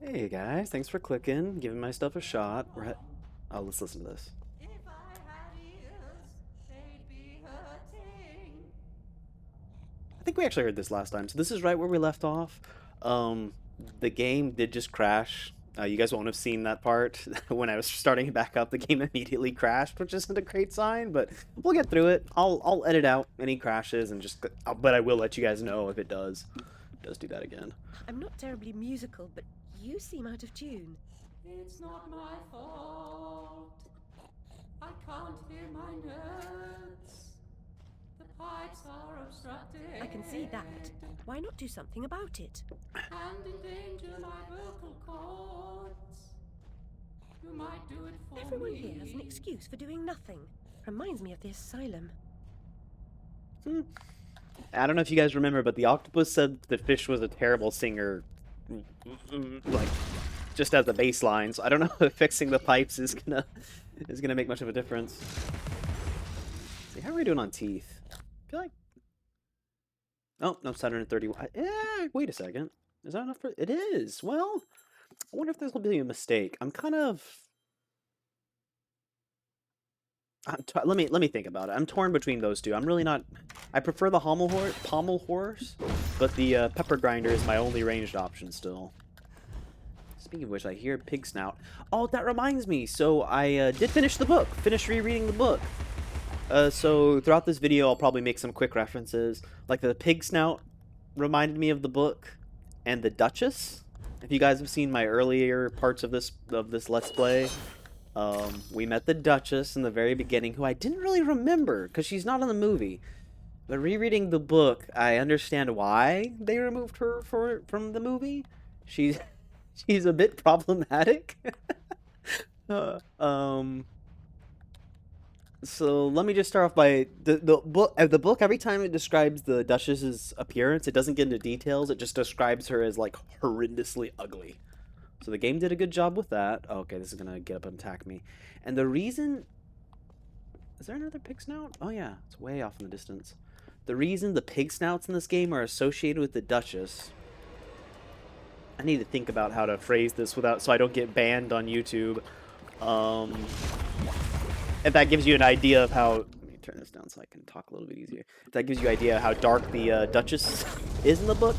Hey guys, thanks for clicking, giving my stuff a shot. Oh, let's listen to this. If I had ears, they'd be hurting. I think we actually heard this last time, so this is right where we left off. Um, the game did just crash. You guys won't have seen that part. When I was starting it back up, the game immediately crashed, which isn't a great sign, but we'll get through it. I'll edit out any crashes and but I will let you guys know if it does do that again. I'm not terribly musical, but you seem out of tune. It's not my fault. I can't hear my notes. The pipes are obstructed. I can see that. Why not do something about it? And endanger my vocal cords. You might do it for Everyone me. here has an excuse for doing nothing. Reminds me of the asylum. I don't know if you guys remember, but the octopus said the fish was a terrible singer, like just as a baseline. So I don't know if fixing the pipes is gonna make much of a difference. Let's see, how are we doing on teeth? I feel like, oh no, 731. Wait a second. Is that enough for? It is. Well, I wonder if this will be a mistake. I'm kind of. Let me think about it. I'm torn between those two. I'm really not. I prefer the pommel horse, but the pepper grinder is my only ranged option still. Speaking of which, I hear pig snout. Oh, that reminds me. So I did finish the book. Finished rereading the book. So throughout this video, I'll probably make some quick references. Like the pig snout reminded me of the book, and the Duchess. If you guys have seen my earlier parts of this Let's Play. We met the Duchess in the very beginning, who I didn't really remember because she's not in the movie. But rereading the book, I understand why they removed her from the movie. She's she's a bit problematic. Uh, um. So let me just start off by the book. The book, every time it describes the Duchess's appearance, it doesn't get into details. It just describes her as like horrendously ugly. So the game did a good job with that. Oh, okay, this is gonna get up and attack me. And the reason... Is there another pig snout? Oh yeah, it's way off in the distance. The reason the pig snouts in this game are associated with the Duchess... I need to think about how to phrase this without so I don't get banned on YouTube. If that gives you an idea of how... Let me turn this down so I can talk a little bit easier. If that gives you an idea of how dark the Duchess is in the book,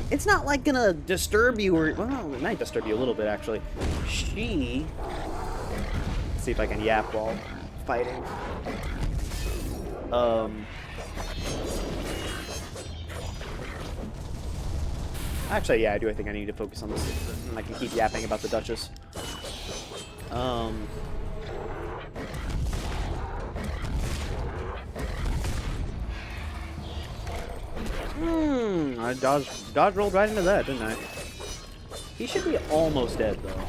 it's not like gonna disturb you or... Well, it might disturb you a little bit, actually. She... Let's see if I can yap while fighting. Actually, yeah, I do. I think I need to focus on this. I can keep yapping about the Duchess. I dodge rolled right into that, didn't I? He should be almost dead, though.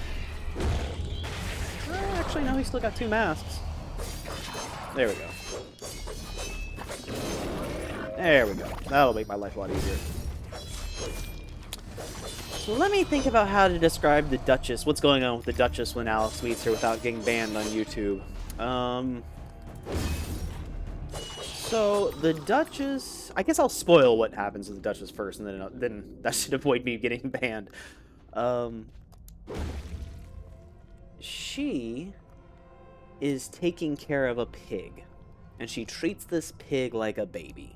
Actually, no, he's still got 2 masks. There we go. There we go. That'll make my life a lot easier. So let me think about how to describe the Duchess. What's going on with the Duchess when Alex meets her without getting banned on YouTube? So the Duchess, I guess I'll spoil what happens with the Duchess first, and then that should avoid me getting banned. She is taking care of a pig, and she treats this pig like a baby,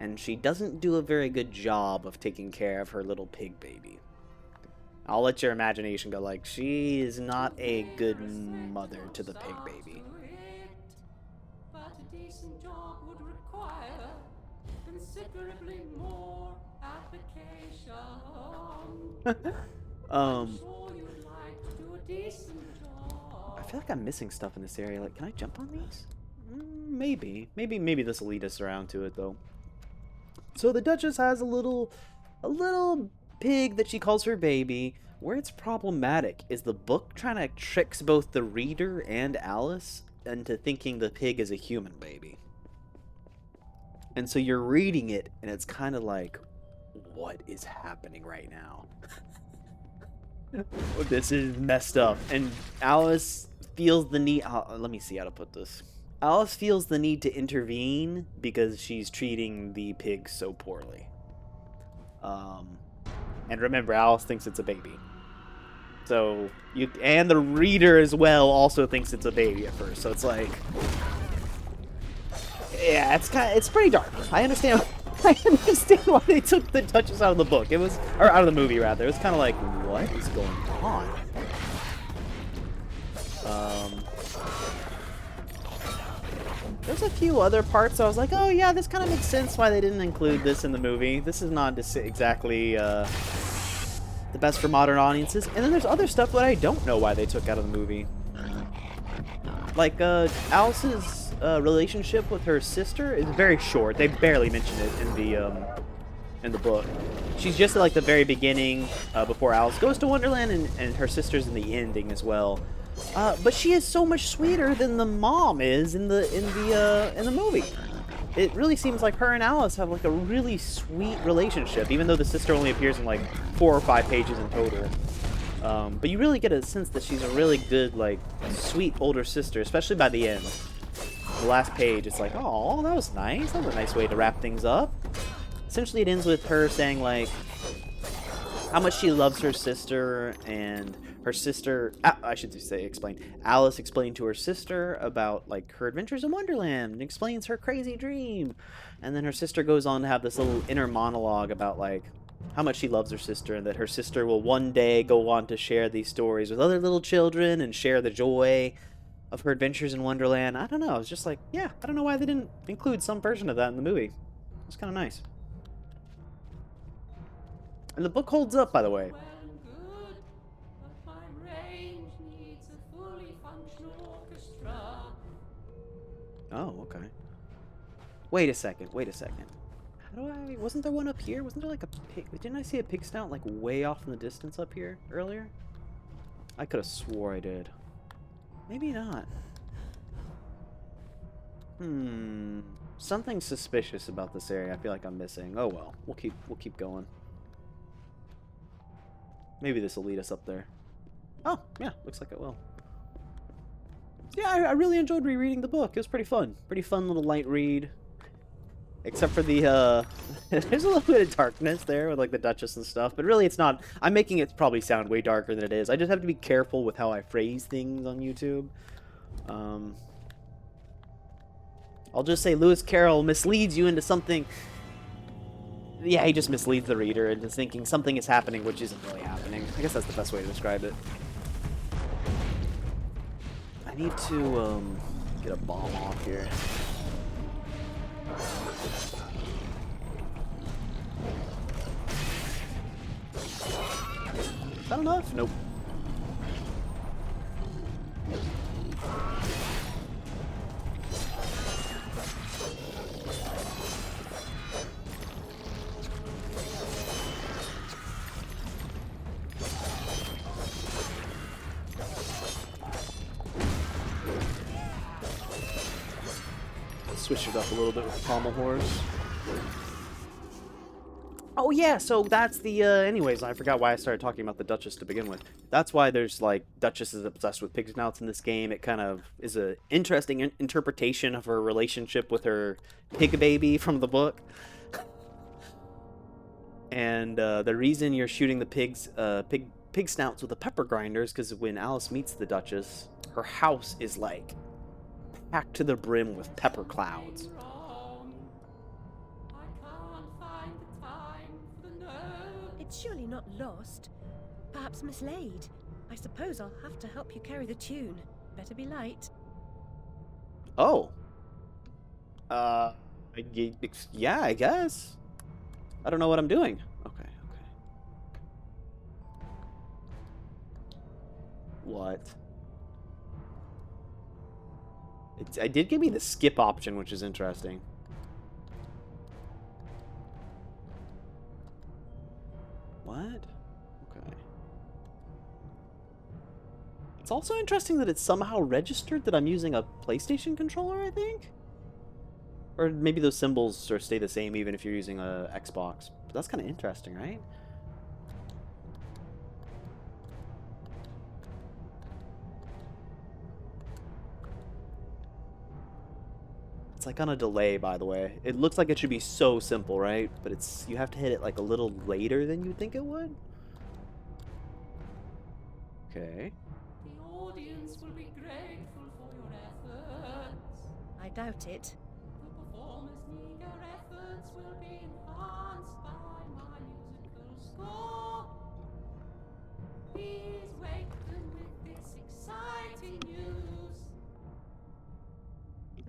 and she doesn't do a very good job of taking care of her little pig baby. I'll let your imagination go. Like, she is not a good mother to the pig baby. But a decent job would require considerably more application. I'm sure you'd like to do a decent job. I feel like I'm missing stuff in this area. Like, can I jump on these? Maybe this will lead us around to it, though. So the Duchess has a little pig that she calls her baby. Where it's problematic is the book trying to tricks both the reader and Alice into thinking the pig is a human baby. And so you're reading it, and it's kind of like, what is happening right now? This is messed up. And Alice feels the need... let me see how to put this. Alice feels the need to intervene because she's treating the pig so poorly. And remember, Alice thinks it's a baby. So and the reader as well also thinks it's a baby at first. So it's like, yeah, it's pretty dark. I understand. I understand why they took the Duchess out of the book. It was, or out of the movie rather. It was kind of like, what is going on? There's a few other parts I was like, oh yeah, this kind of makes sense why they didn't include this in the movie. This is not exactly the best for modern audiences. And then there's other stuff that I don't know why they took out of the movie. Like Alice's relationship with her sister is very short. They barely mention it in the book. She's just at like the very beginning before Alice goes to Wonderland, and her sister's in the ending as well. But she is so much sweeter than the mom is in the movie. It really seems like her and Alice have like a really sweet relationship, even though the sister only appears in like 4 or 5 pages in total. But you really get a sense that she's a really good, like, sweet older sister, especially by the end. The last page, it's like, oh, that was nice. That was a nice way to wrap things up. Essentially, it ends with her saying like how much she loves her sister, and her sister, I should say, explain. Alice explained to her sister about like her adventures in Wonderland and explains her crazy dream. And then her sister goes on to have this little inner monologue about like how much she loves her sister, and that her sister will one day go on to share these stories with other little children and share the joy of her adventures in Wonderland. I don't know. It's just like, yeah, I don't know why they didn't include some version of that in the movie. It's kind of nice. And the book holds up, by the way. Well and good, but my range needs a fully functional orchestra. Oh, okay. Wait a second. How do I... Wasn't there one up here? Wasn't there like a pig... Didn't I see a pig snout like way off in the distance up here earlier? I could have swore I did. Maybe not. Something suspicious about this area I feel like I'm missing. Oh well. We'll keep going. Maybe this will lead us up there. Oh, yeah, looks like it will. Yeah, I really enjoyed rereading the book. It was pretty fun. Pretty fun little light read. Except for the, there's a little bit of darkness there with, like, the Duchess and stuff. But really, it's not... I'm making it probably sound way darker than it is. I just have to be careful with how I phrase things on YouTube. I'll just say Lewis Carroll misleads you into something... Yeah, he just misleads the reader into thinking something is happening, which isn't really happening. I guess that's the best way to describe it. I need to, get a bomb off here. Is that enough? Nope. Switch it up a little bit with the pommel horse. Oh yeah, so that's the, anyways, I forgot why I started talking about the Duchess to begin with. That's why there's, like, Duchess is obsessed with pig snouts in this game. It kind of is a interesting interpretation of her relationship with her pig baby from the book. And, the reason you're shooting the pig snouts with a pepper grinder is because when Alice meets the Duchess, her house is, like, packed to the brim with pepper clouds. It's surely not lost. Perhaps mislaid. I suppose I'll have to help you carry the tune. Better be light. Oh. Yeah, I guess. I don't know what I'm doing. Okay. What? I did give me the skip option, which is interesting. What? Okay. It's also interesting that it's somehow registered that I'm using a PlayStation controller, I think? Or maybe those symbols stay the same even if you're using a Xbox. But that's kind of interesting, right? It's like on a delay, by the way. It looks like it should be so simple, right? But it's, you have to hit it like a little later than you'd think it would. Okay. The audience will be grateful for your efforts. I doubt it. The performers' meager efforts will be enhanced by my musical score. Please wake them with this exciting news.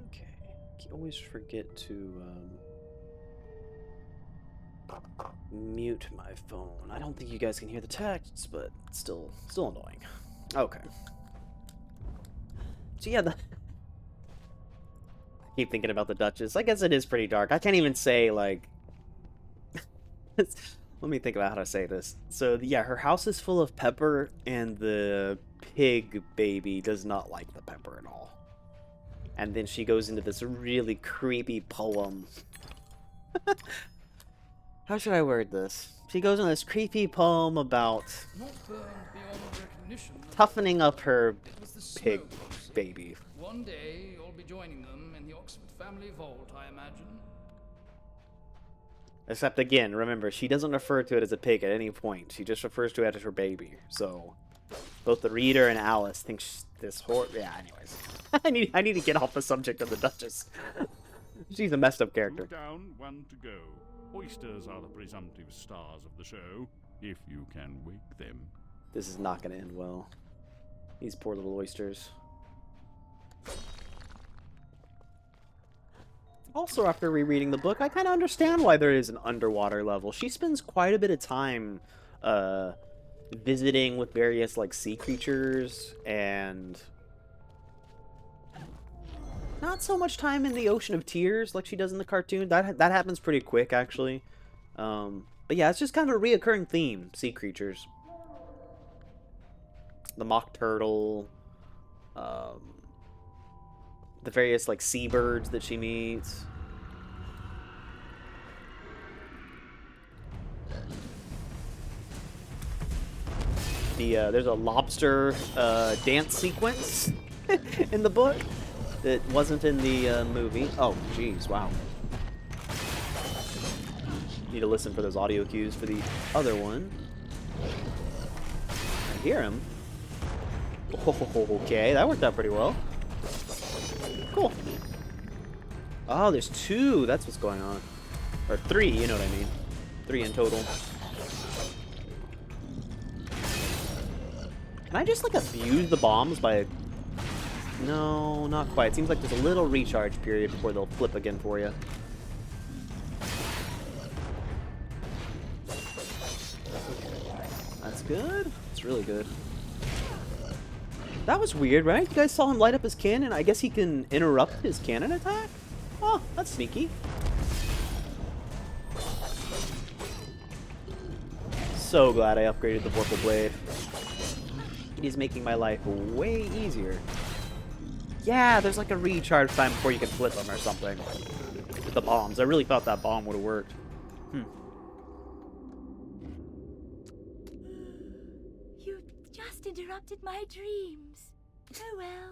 Okay. I always forget to mute my phone. I don't think you guys can hear the texts, but still annoying. Okay. So yeah, I keep thinking about the Duchess. I guess it is pretty dark. I can't even say, like... Let me think about how to say this. So, yeah, her house is full of pepper, and the pig baby does not like the pepper at all. And then she goes into this really creepy poem. How should I word this? She goes into this creepy poem about Not burned beyond recognition. toughening up her It was the pig snow. baby. One day you'll be joining them in the Oxford family vault, I imagine. Except again, remember, she doesn't refer to it as a pig at any point. She just refers to it as her baby. So, both the reader and Alice think this yeah, anyways. I need to get off the subject of the Duchess. She's a messed up character. 2 down, 1 to go. Oysters are the presumptive stars of the show, if you can wake them. This is not going to end well. These poor little oysters. Also, after rereading the book, I kind of understand why there is an underwater level. She spends quite a bit of time visiting with various like sea creatures, and not so much time in the Ocean of Tears like she does in the cartoon. That happens pretty quick, actually. But yeah, it's just kind of a reoccurring theme, sea creatures. The mock turtle, the various like seabirds that she meets. There's a lobster dance sequence in the book that wasn't in the movie. Oh, jeez, wow. Need to listen for those audio cues for the other one. I hear him. Oh, okay, that worked out pretty well. Cool. Oh, there's 2. That's what's going on. Or 3, you know what I mean. 3 in total. Can I just, like, abuse the bombs by... No, not quite. Seems like there's a little recharge period before they'll flip again for you. That's good. It's really good. That was weird, right? You guys saw him light up his cannon? I guess he can interrupt his cannon attack? Oh, that's sneaky. So glad I upgraded the Vorpal Blade. It is making my life way easier. Yeah, there's like a recharge time before you can flip them or something. With the bombs. I really thought that bomb would have worked. You just interrupted my dreams. Oh well,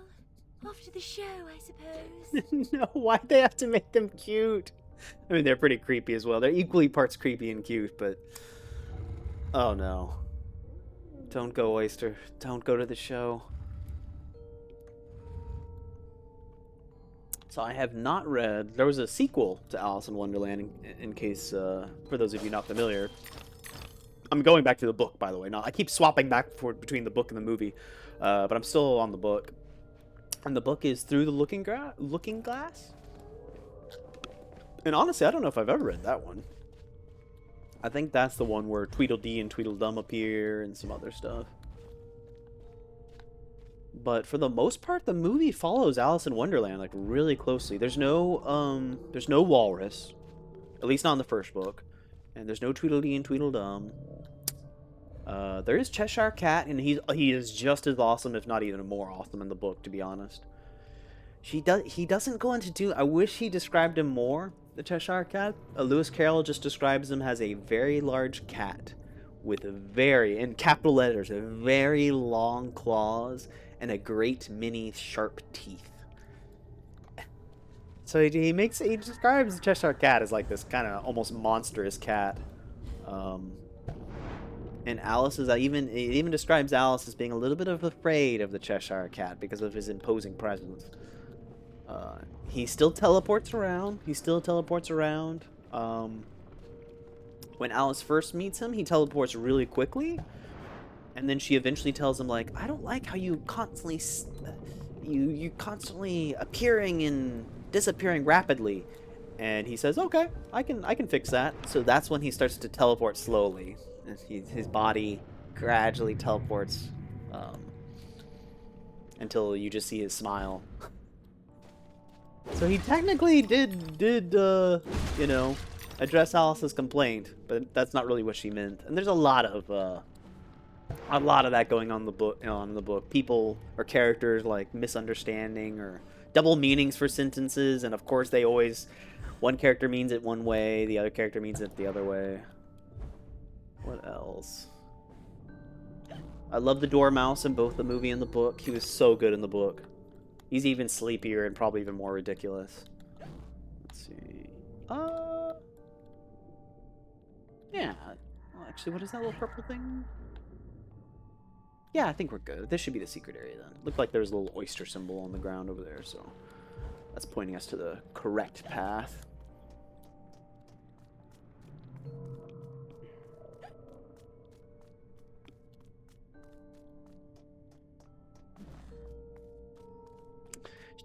off to the show, I suppose. No, why'd they have to make them cute? I mean, they're pretty creepy as well. They're equally parts creepy and cute, but... Oh no. Don't go, Oyster. Don't go to the show. So I have not read... There was a sequel to Alice in Wonderland, in case, for those of you not familiar. I'm going back to the book, by the way. I keep swapping back and forth between the book and the movie, but I'm still on the book. And the book is Through the Looking Glass? And honestly, I don't know if I've ever read that one. I think that's the one where Tweedledee and Tweedledum appear and some other stuff. But for the most part, the movie follows Alice in Wonderland like really closely. There's no walrus, at least not in the first book, and there's no Tweedledee and Tweedledum. There is Cheshire Cat, and he is just as awesome, if not even more awesome, in the book, to be honest. He doesn't go into I wish he described him more, the Cheshire Cat. Lewis Carroll just describes him as a very large cat with in capital letters, a very long claws and a great many sharp teeth. So he describes the Cheshire Cat as like this kind of almost monstrous cat. And Alice is it even describes Alice as being a little bit of afraid of the Cheshire Cat because of his imposing presence. He still teleports around. When Alice first meets him, he teleports really quickly, and then she eventually tells him, like, I don't like how you constantly you constantly appearing and disappearing rapidly. And he says, okay, I can fix that. So that's when he starts to teleport slowly. His body gradually teleports until you just see his smile. So he technically did you know, address Alice's complaint, but that's not really what she meant. And there's a lot of that going on in the book. People or characters like misunderstanding or double meanings for sentences, and of course they always one character means it one way, the other character means it the other way. What else? I love the Dormouse in both the movie and the book. He was so good in the book. He's even sleepier and probably even more ridiculous. Let's see. Yeah. Well, actually, what is that little purple thing? Yeah, I think we're good. This should be the secret area then. Looked like there's a little oyster symbol on the ground over there, so that's pointing us to the correct path.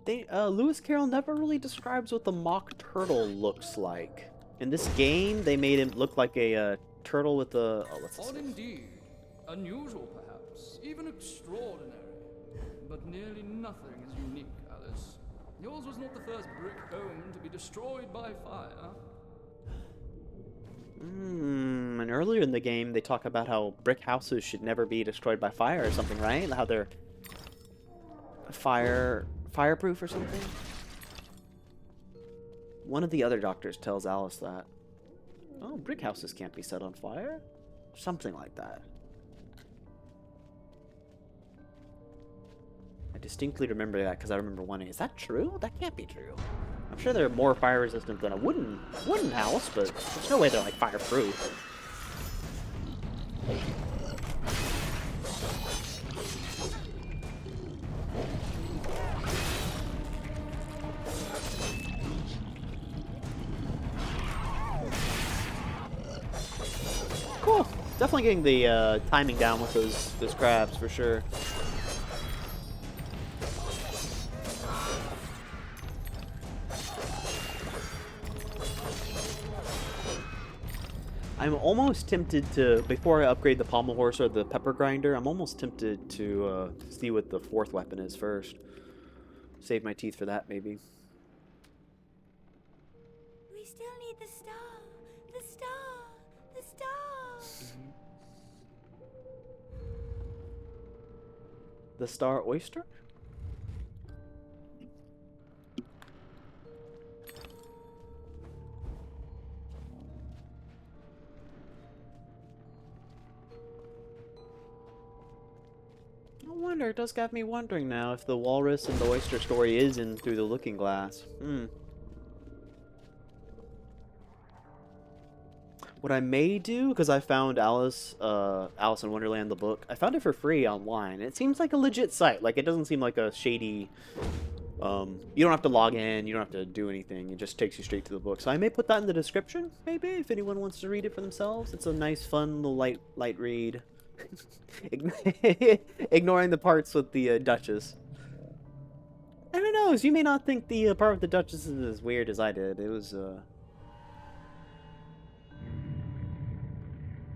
Lewis Carroll never really describes what the mock turtle looks like. In this game, they made him look like a turtle with a... Oh, what's this? Odd indeed. Unusual, perhaps. Even extraordinary. But nearly nothing is unique, Alice. Yours was not the first brick home to be destroyed by fire. And earlier in the game, they talk about how brick houses should never be destroyed by fire or something, right? How they're fireproof or something? One of the other doctors tells Alice that. Oh, brick houses can't be set on fire? Something like that. I distinctly remember that because I remember wondering, is that true? That can't be true. I'm sure they're more fire resistant than a wooden house, but there's no way they're like fireproof. Cool. Definitely getting the timing down with those crabs for sure. I'm almost tempted to, before I upgrade the pommel horse or the pepper grinder, I'm almost tempted to see what the fourth weapon is first. Save my teeth for that, maybe. We still need the star. The star. The star. The star oyster? I wonder, it does got me wondering now if the walrus and the oyster story is in Through the Looking Glass. What I may do, because I found Alice in Wonderland, the book, I found it for free online. It seems like a legit site. Like, it doesn't seem like a shady... you don't have to log in, you don't have to do anything. It just takes you straight to the book. So I may put that in the description, maybe, if anyone wants to read it for themselves. It's a nice, fun, little light read. Ignoring the parts with the Duchess. I don't know, you may not think the part with the Duchess is as weird as I did. It was,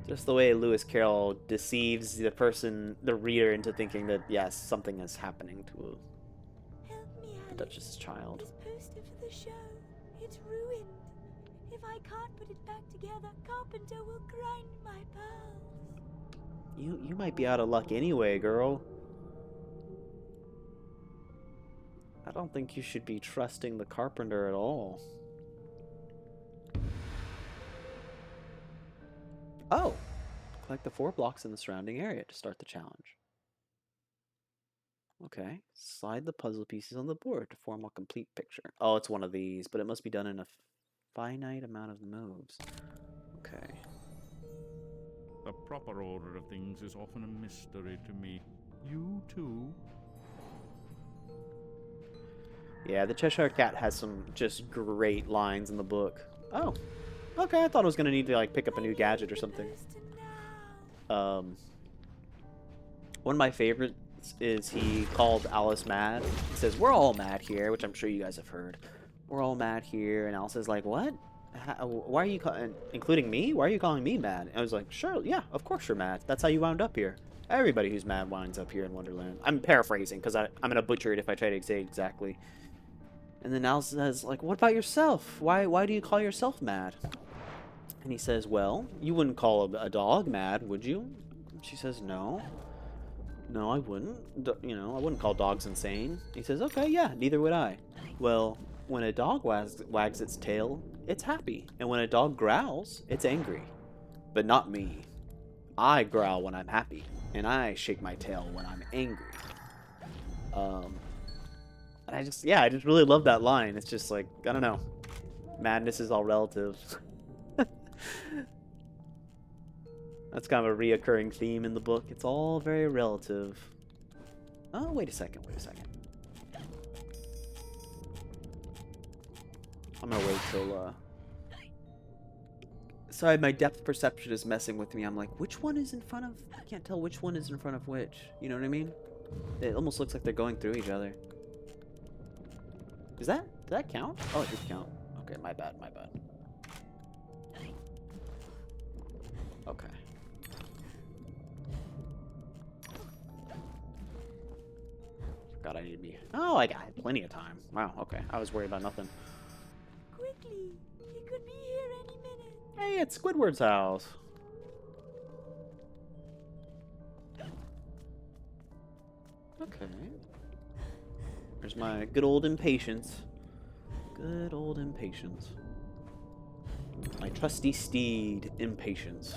just the way Lewis Carroll deceives the reader into thinking that, yes, something is happening to Help me, the Alice. Duchess's child. This poster for the show. It's ruined. If I can't put it back together, Carpenter will grind my pearls. You might be out of luck anyway, girl. I don't think you should be trusting the Carpenter at all. Oh! Collect the 4 blocks in the surrounding area to start the challenge. Okay. Slide the puzzle pieces on the board to form a complete picture. Oh, it's one of these, but it must be done in a finite amount of moves. Okay. The proper order of things is often a mystery to me. You too? Yeah, the Cheshire Cat has some just great lines in the book. Oh, okay. I thought I was gonna need to like pick up a new gadget or something. One of my favorites is he called Alice mad. He says, "We're all mad here," which I'm sure you guys have heard. We're all mad here, and Alice is like, "What? Why are you including me? Why are you calling me mad?" And I was like, "Sure, yeah, of course you're mad. That's how you wound up here. Everybody who's mad winds up here in Wonderland." I'm paraphrasing because I'm gonna butcher it if I try to say it exactly. And then Alice says, like, "What about yourself? Why do you call yourself mad?" And he says, "Well, you wouldn't call a dog mad, would you?" She says, "No. No, I wouldn't. You know, I wouldn't call dogs insane." He says, "Okay, yeah, neither would I." Well, when a dog wags its tail, it's happy. And when a dog growls, it's angry. But not me. I growl when I'm happy. And I shake my tail when I'm angry. And I just really love that line. It's just like, I don't know. Madness is all relative. That's kind of a reoccurring theme in the book. It's all very relative. Oh, wait a second. I'm gonna wait till, Sorry, my depth perception is messing with me. I'm like, which one is in front of... I can't tell which one is in front of which. You know what I mean? It almost looks like they're going through each other. Did that count? Oh, it did count. Okay, my bad. Okay. God, I need to be... Oh, I got plenty of time. Wow, okay. I was worried about nothing. Quickly, he could be here any minute. Hey, it's Squidward's house. Okay. There's my good old impatience. Good old impatience. My trusty steed, Impatience.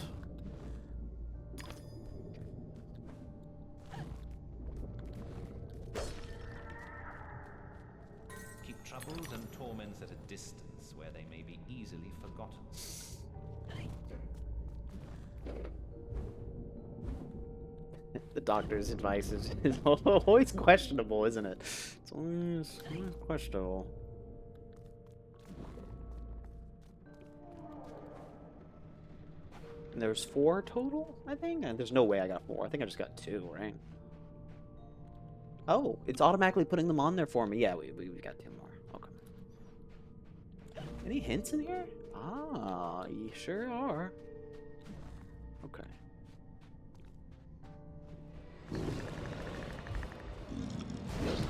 Keep troubles and torments at a distance where they may be easily forgotten. The doctor's advice is always questionable, isn't it? It's always questionable. And there's 4 total, I think? And there's no way I got 4. I think I just got 2, right? Oh, it's automatically putting them on there for me. Yeah, we got 2 more. Okay. Any hints in here? Ah, you sure are. Okay.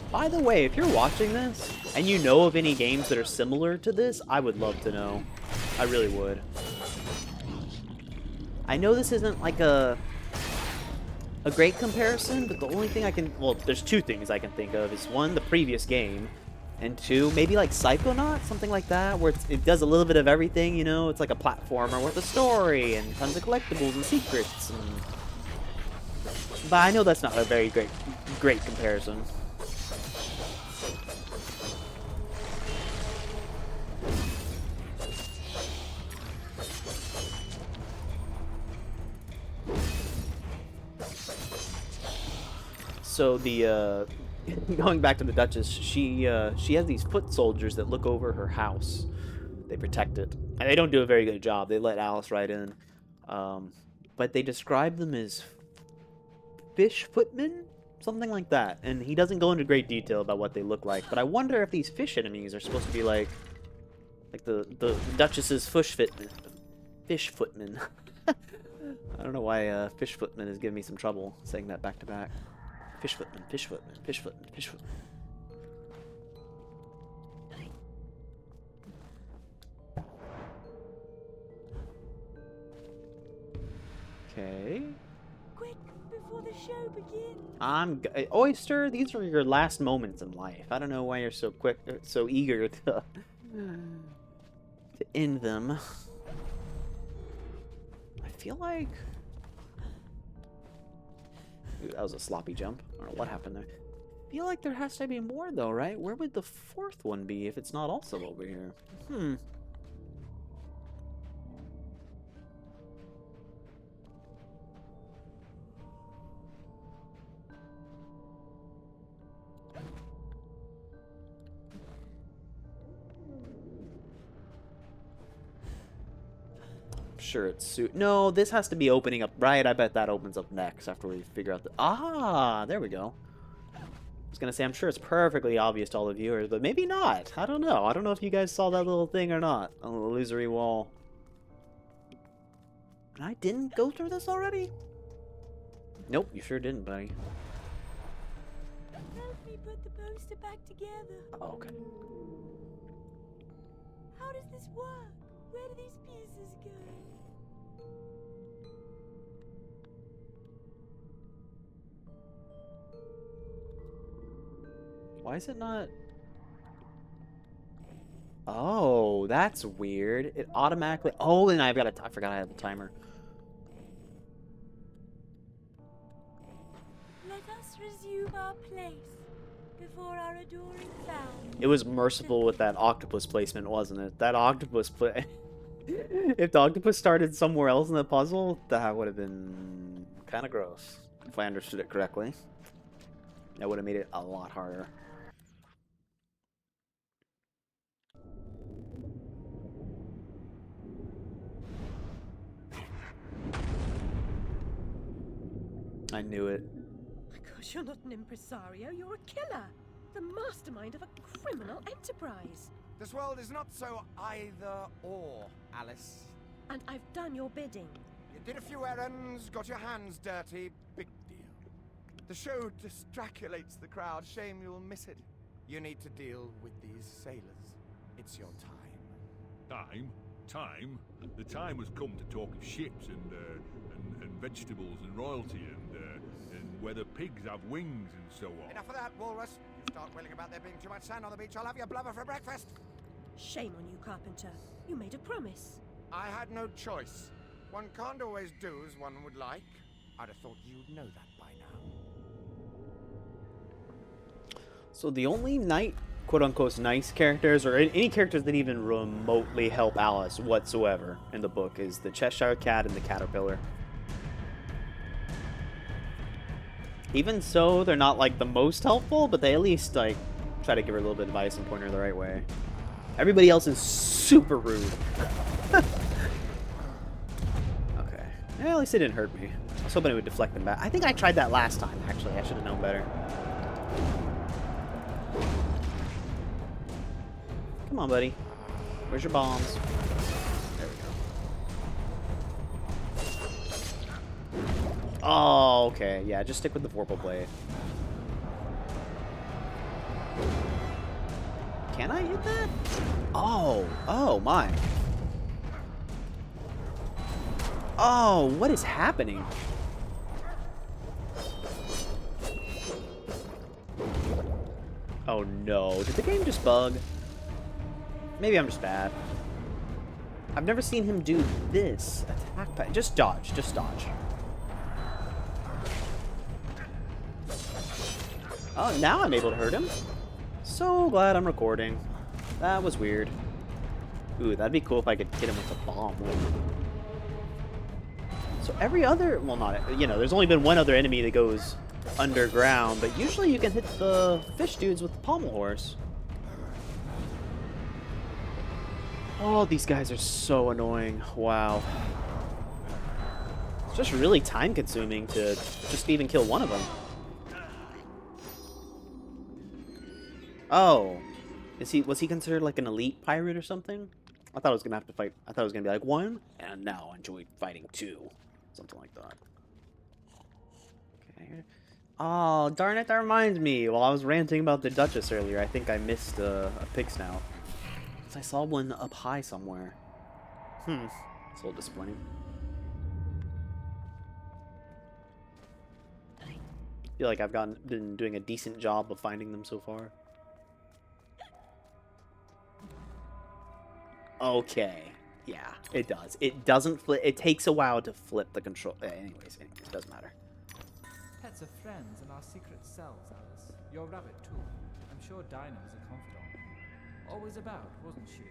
By the way, if you're watching this, and you know of any games that are similar to this, I would love to know. I really would. I know this isn't like a great comparison, but the only thing I can... Well, there's 2 things I can think of. Is 1, the previous game, and 2, maybe like Psychonauts, something like that, where it does a little bit of everything, you know? It's like a platformer with a story, and tons of collectibles and secrets, and... But I know that's not a very great comparison. So the going back to the Duchess, she has these foot soldiers that look over her house. They protect it, and they don't do a very good job. They let Alice right in, but they describe them as fish footmen, something like that. And he doesn't go into great detail about what they look like. But I wonder if these fish enemies are supposed to be like the Duchess's fish footmen. I don't know why fish footman is giving me some trouble saying that back to back. Fish footman, fish footman, fish footman, fish footman. Okay. Quick, before the show begins. Oyster, these are your last moments in life. I don't know why you're so so eager to end them. I feel like... Ooh, that was a sloppy jump. I don't know what happened there. I feel like there has to be more, though, right? Where would the 4th one be if it's not also over here? sure it's suit. No, this has to be opening up. Right, I bet that opens up next after we figure out the... Ah, there we go. I was going to say, I'm sure it's perfectly obvious to all the viewers, but maybe not. I don't know. I don't know if you guys saw that little thing or not on the illusory wall. And I didn't go through this already? Nope, you sure didn't, buddy. Help me put the poster back together. Oh, okay. How does this work? Where do these pieces go? Why is it not... Oh, that's weird. It automatically... Oh, and I've got a... I forgot I had the timer. Let us resume our place before our adoring found. It was merciful with that octopus placement, wasn't it? That octopus play. If the octopus started somewhere else in the puzzle, that would have been kind of gross. If I understood it correctly. That would have made it a lot harder. I knew it. My gosh, you're not an impresario, you're a killer. The mastermind of a criminal enterprise. This world is not so either or, Alice. And I've done your bidding. You did a few errands, got your hands dirty, big deal. The show distraculates the crowd, shame you'll miss it. You need to deal with these sailors. It's your time. Time? Time? The time has come to talk of ships and vegetables and royalty and whether pigs have wings and so on. Enough of that, Walrus. You start wailing about there being too much sand on the beach, I'll have your blubber for breakfast. Shame on you, Carpenter. You made a promise. I had no choice. One can't always do as one would like. I'd have thought you'd know that by now. So the only night, quote-unquote, nice characters, or any characters that even remotely help Alice whatsoever in the book, is the Cheshire Cat and the Caterpillar. Even so, they're not, like, the most helpful, but they at least, like, try to give her a little bit of advice and point her the right way. Everybody else is super rude. Okay. Yeah, at least it didn't hurt me. I was hoping it would deflect them back. I think I tried that last time, actually. I should have known better. Come on, buddy. Where's your bombs? There we go. Oh, okay. Yeah, just stick with the Vorpal blade. Can I hit that? Oh, oh my. Oh, what is happening? Oh no, did the game just bug? Maybe I'm just bad. I've never seen him do this. Attack pattern. Just dodge, just dodge. Oh, now I'm able to hurt him. So glad I'm recording. That was weird. Ooh, that'd be cool if I could hit him with a bomb. So every other, well not, you know, there's only been one other enemy that goes underground, but usually you can hit the fish dudes with the pommel horse. Oh, these guys are so annoying. Wow. It's just really time consuming to just even kill one of them. Oh. Was he considered like an elite pirate or something? I thought I was gonna have to fight. I thought it was gonna be like 1, and now I enjoy fighting 2. Something like that. Okay. Oh, darn it, that reminds me. While I was ranting about the Duchess earlier, I think I missed a pig snout. I saw one up high somewhere. It's a little disappointing. I feel like I've been doing a decent job of finding them so far. Okay. Yeah, it does. It doesn't flip. It takes a while to flip the control. Anyways, it doesn't matter. Pets are friends in our secret cells, Alice. Your rabbit, too. I'm sure Dinah was a confidant. Always about, wasn't she?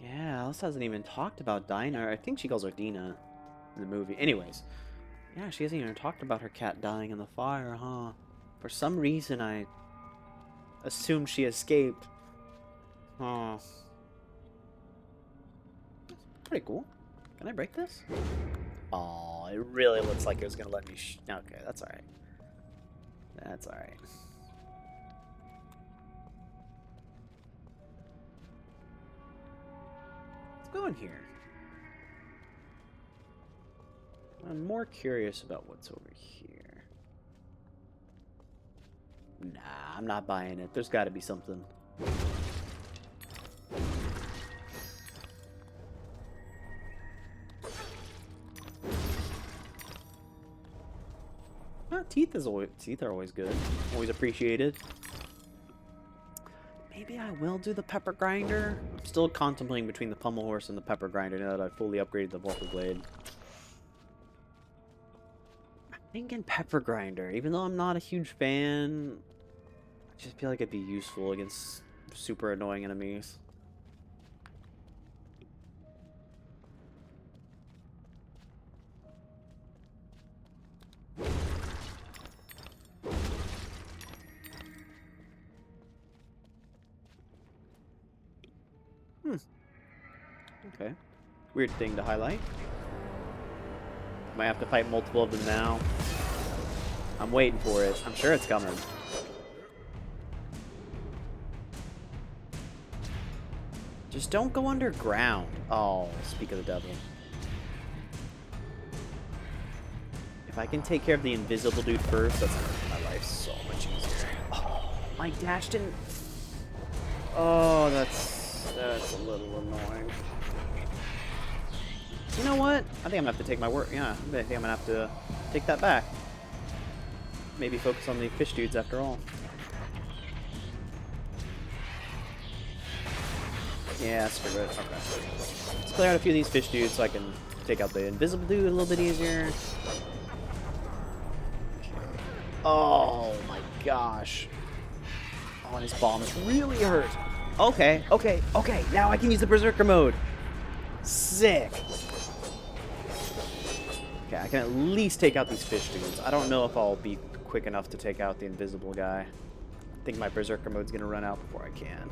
Yeah, Alice hasn't even talked about Dinah. I think she calls her Dina in the movie. Anyways, yeah, she hasn't even talked about her cat dying in the fire, huh? For some reason, I assumed she escaped. Oh. pretty cool. Can I break this? Oh, it really looks like it was gonna let me okay, that's alright. That's alright. Let's go in here. I'm more curious about what's over here. Nah, I'm not buying it. There's gotta be something. Teeth are always good. Always appreciated. Maybe I will do the pepper grinder. I'm still contemplating between the pommel horse and the pepper grinder now that I've fully upgraded the Vulcan blade. I'm thinking pepper grinder, even though I'm not a huge fan. I just feel like it'd be useful against super annoying enemies. Okay. Weird thing to highlight. Might have to fight multiple of them now. I'm waiting for it. I'm sure it's coming. Just don't go underground. Oh, speak of the devil. If I can take care of the invisible dude first, that's gonna make my life so much easier. Oh, my dash didn't... Oh, that's a little annoying. You know what? I think I'm gonna have to take my word. Yeah, I think I'm gonna have to take that back. Maybe focus on the fish dudes after all. Yeah, screw it. Okay. Let's clear out a few of these fish dudes so I can take out the invisible dude a little bit easier. Oh my gosh. Oh, and his bombs really hurt. Okay, okay, okay. Now I can use the Berserker mode. Sick. Okay, I can at least take out these fish dudes. I don't know if I'll be quick enough to take out the invisible guy. I think my Berserker mode's gonna run out before I can.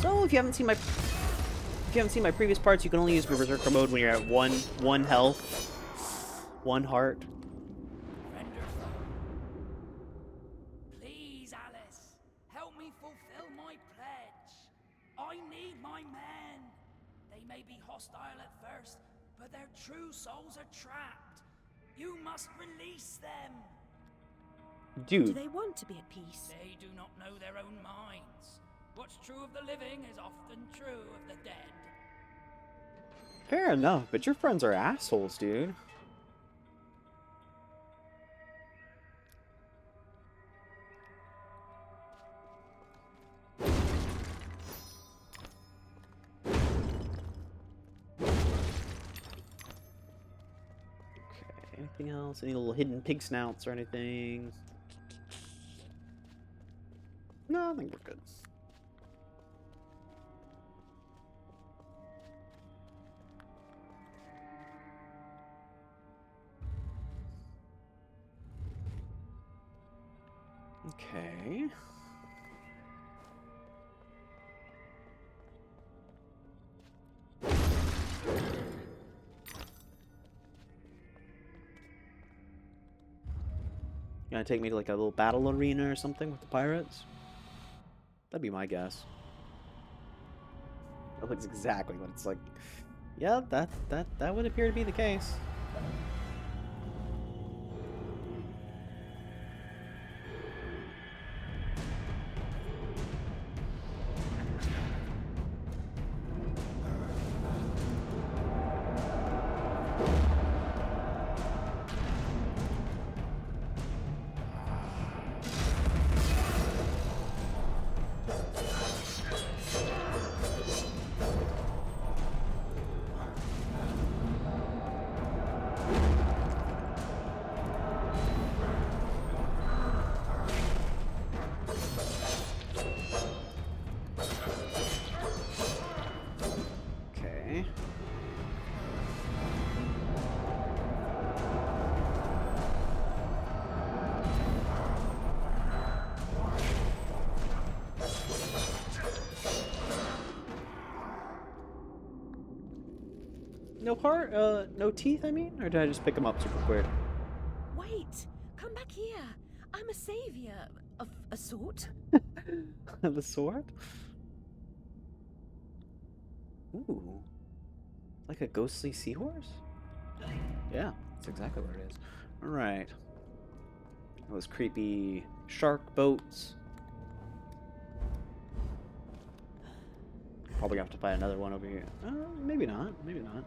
So if you haven't seen my previous parts, you can only use Berserker mode when you're at one health, 1 heart. Please, Alice, help me fulfill my pledge. I need my men. They may be hostile at first, but their true souls are trapped. You must release them. Dude. Do they want to be at peace? They do not know their own minds. What's true of the living is often true of the dead. Fair enough, but your friends are assholes, dude. Anything else? Any little hidden pig snouts or anything? No, I think we're good. Okay. You gonna take me to like a little battle arena or something with the pirates? That'd be my guess. That looks exactly what it's like. Yeah, that would appear to be the case. No heart? No teeth, I mean? Or did I just pick them up super quick? Wait, come back here. I'm a savior of a sort. The sword? Ooh. Like a ghostly seahorse? Yeah, that's exactly what it is. Alright. Those creepy shark boats. Probably have to find another one over here. Maybe not. Maybe not.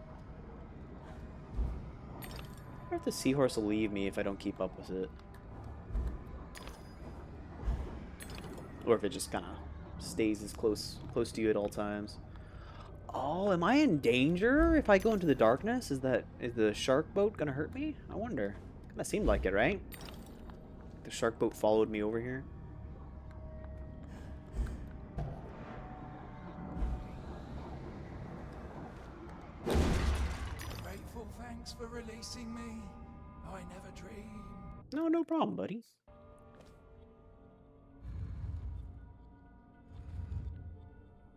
I wonder if the seahorse will leave me if I don't keep up with it. Or if it just kind of stays as close to you at all times. Oh, am I in danger if I go into the darkness? Is the shark boat gonna hurt me? I wonder. Kinda seemed like it, right? The shark boat followed me over here. Grateful thanks for releasing me. I never dreamed. No problem, buddy.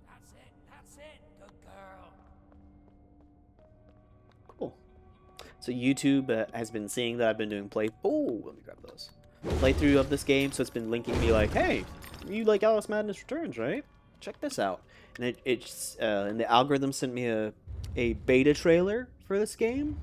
That's it. Good girl. Cool. So YouTube has been seeing that I've been doing Oh, let me grab those. Playthrough of this game, so it's been linking me like, hey, you like Alice Madness Returns, right? Check this out. And and the algorithm sent me a beta trailer for this game.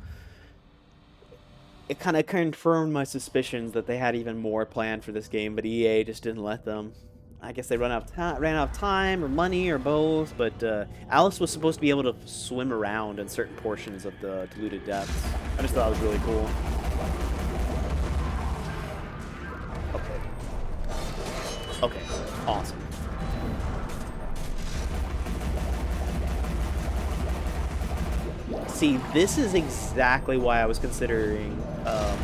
It kind of confirmed my suspicions that they had even more planned for this game, but EA just didn't let them. I guess they ran out of time or money or both, but Alice was supposed to be able to swim around in certain portions of the diluted depths. I just thought it was really cool. Okay, awesome. See, this is exactly why I was considering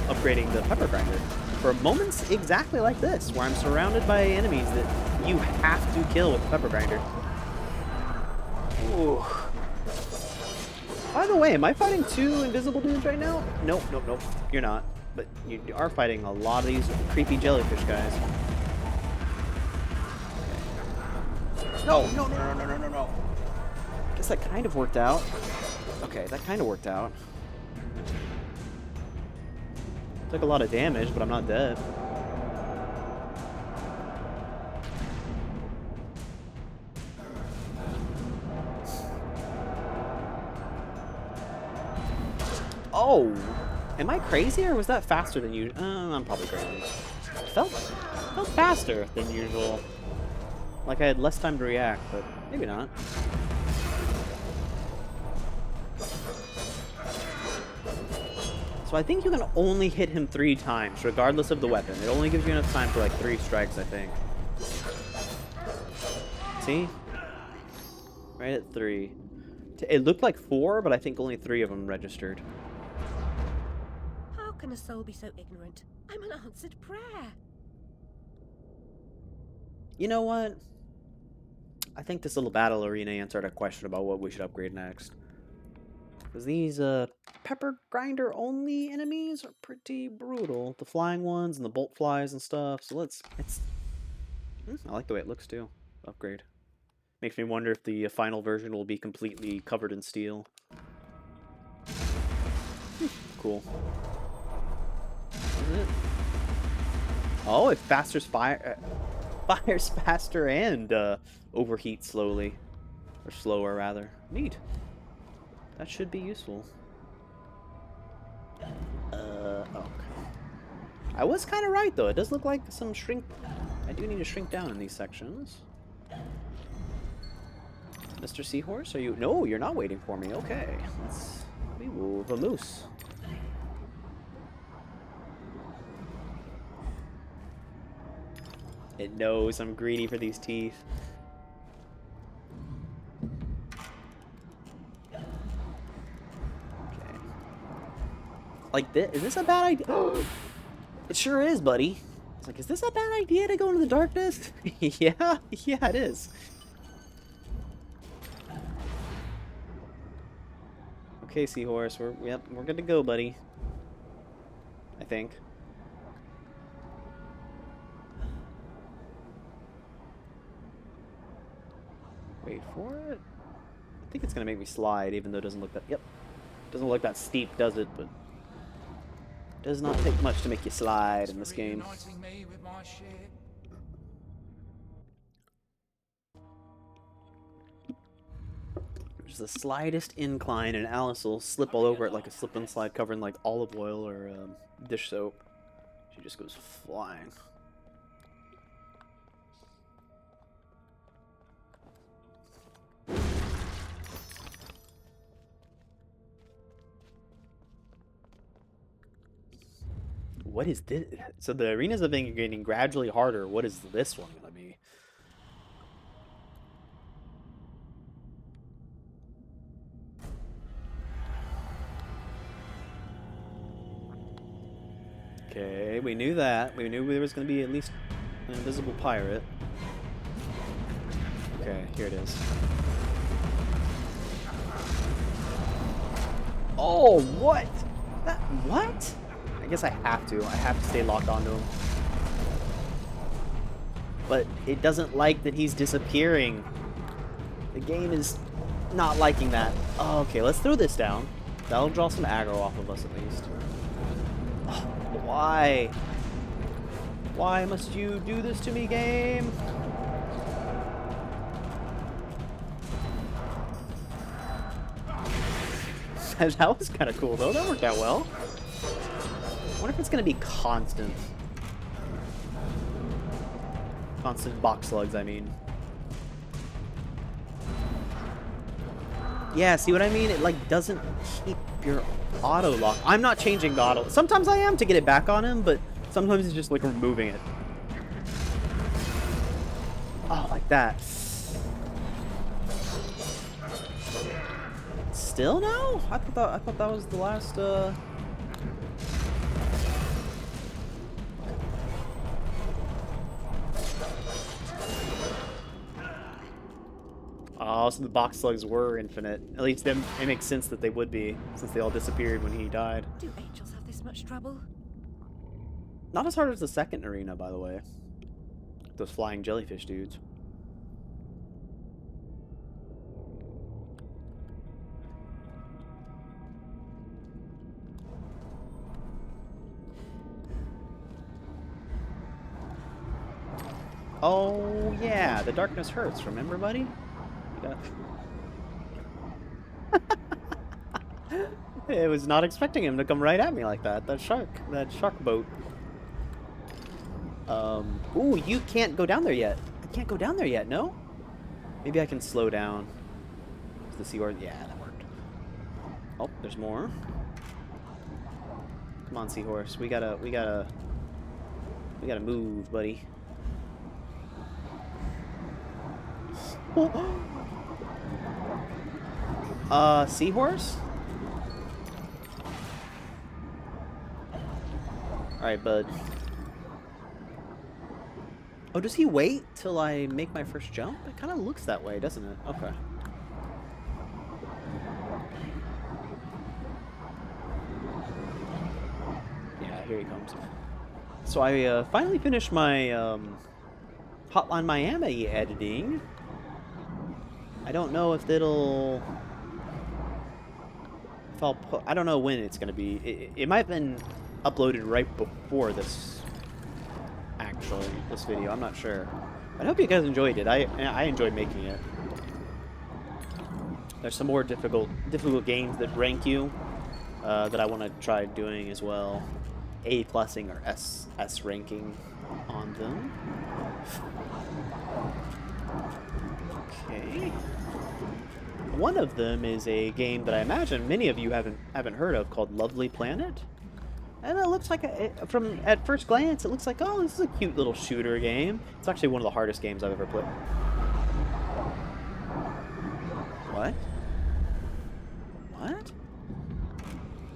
upgrading the pepper grinder. For moments exactly like this, where I'm surrounded by enemies that you have to kill with the pepper grinder. Ooh. By the way, am I fighting 2 invisible dudes right now? Nope. You're not. But you are fighting a lot of these creepy jellyfish guys. No. Guess that kind of worked out. Okay, that kind of worked out. Took a lot of damage, but I'm not dead. Oh! Am I crazy, or was that faster than usual? I'm probably crazy. Felt faster than usual. Like I had less time to react, but maybe not. So I think you can only hit him 3 times, regardless of the weapon. It only gives you enough time for like 3 strikes, I think. See? Right at 3. It looked like 4, but I think only 3 of them registered. How can a soul be so ignorant? I'm an answered prayer. You know what? I think this little battle arena answered a question about what we should upgrade next. Because these pepper grinder only enemies are pretty brutal. The flying ones and the bolt flies and stuff. So I like the way it looks too. Upgrade. Makes me wonder if the final version will be completely covered in steel. Cool. Is it? Oh, it fires faster and overheats slowly. Or slower, rather. Neat. That should be useful. Okay. I was kind of right, though. It does look like some shrink... I do need to shrink down in these sections. Mr. Seahorse, are you... No, you're not waiting for me. Okay. We will vamoose. It knows I'm greedy for these teeth. Like this? Is this a bad idea? It sure is, buddy. It's like, is this a bad idea to go into the darkness? Yeah, it is. Okay, Seahorse, we're good to go, buddy. I think. Wait for it. I think it's gonna make me slide, even though it doesn't look that. Yep. Doesn't look that steep, does it? But does not take much to make you slide in this game. Reuniting me with my ship. There's the slightest incline, and Alice will slip all over it like a slip and slide covered in like olive oil or dish soap. She just goes flying. What is this? So the arenas have been getting gradually harder. What is this one gonna be? Okay, we knew that. We knew there was gonna be at least an invisible pirate. Okay, here it is. Oh, what? What? I guess I have to. I have to stay locked onto him. But it doesn't like that he's disappearing. The game is not liking that. Oh, okay, let's throw this down. That'll draw some aggro off of us at least. Oh, why? Why must you do this to me, game? That was kind of cool, though. That worked out well. I wonder if it's going to be constant. Constant box slugs, I mean. Yeah, see what I mean? It, like, doesn't keep your auto lock. I'm not changing the auto. Sometimes I am to get it back on him, but sometimes it's just, like, removing it. Oh, like that. Still no? I thought that was the last Oh, so the box slugs were infinite. At least then it makes sense that they would be, since they all disappeared when he died. Do angels have this much trouble? Not as hard as the second arena, by the way. Those flying jellyfish dudes. Oh, yeah, the darkness hurts, remember, buddy? You got... I was not expecting him to come right at me like that. That shark boat. Ooh, you can't go down there yet. I can't go down there yet, no? Maybe I can slow down. Is the seahorse? Yeah, that worked. Oh, there's more. Come on, seahorse. We gotta move, buddy. Seahorse? Alright, bud. Oh, does he wait till I make my first jump? It kind of looks that way, doesn't it? Okay. Yeah, here he comes. So I finally finished my Hotline Miami editing. I don't know if it'll... If I'll put... I don't know when it's going to be. It might have been uploaded right before this, actually, this video. I'm not sure. I hope you guys enjoyed it. I enjoyed making it. There's some more difficult games that rank you that I want to try doing as well. A+ing or S ranking on them. Okay. One of them is a game that I imagine many of you haven't heard of called Lovely Planet. And it looks like, from at first glance, it looks like, oh, this is a cute little shooter game. It's actually one of the hardest games I've ever played. What? What?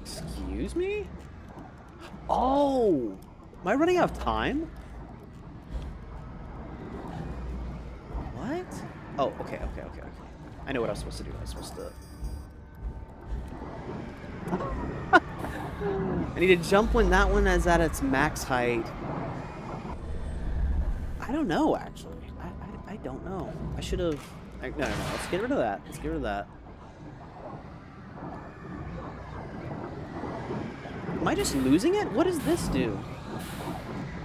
Excuse me? Oh! Am I running out of time? What? Oh, okay. I know what I was supposed to do. I was supposed to... I need to jump when that one is at its max height. I don't know, actually. I don't know. I should have... No. Let's get rid of that. Am I just losing it? What does this do?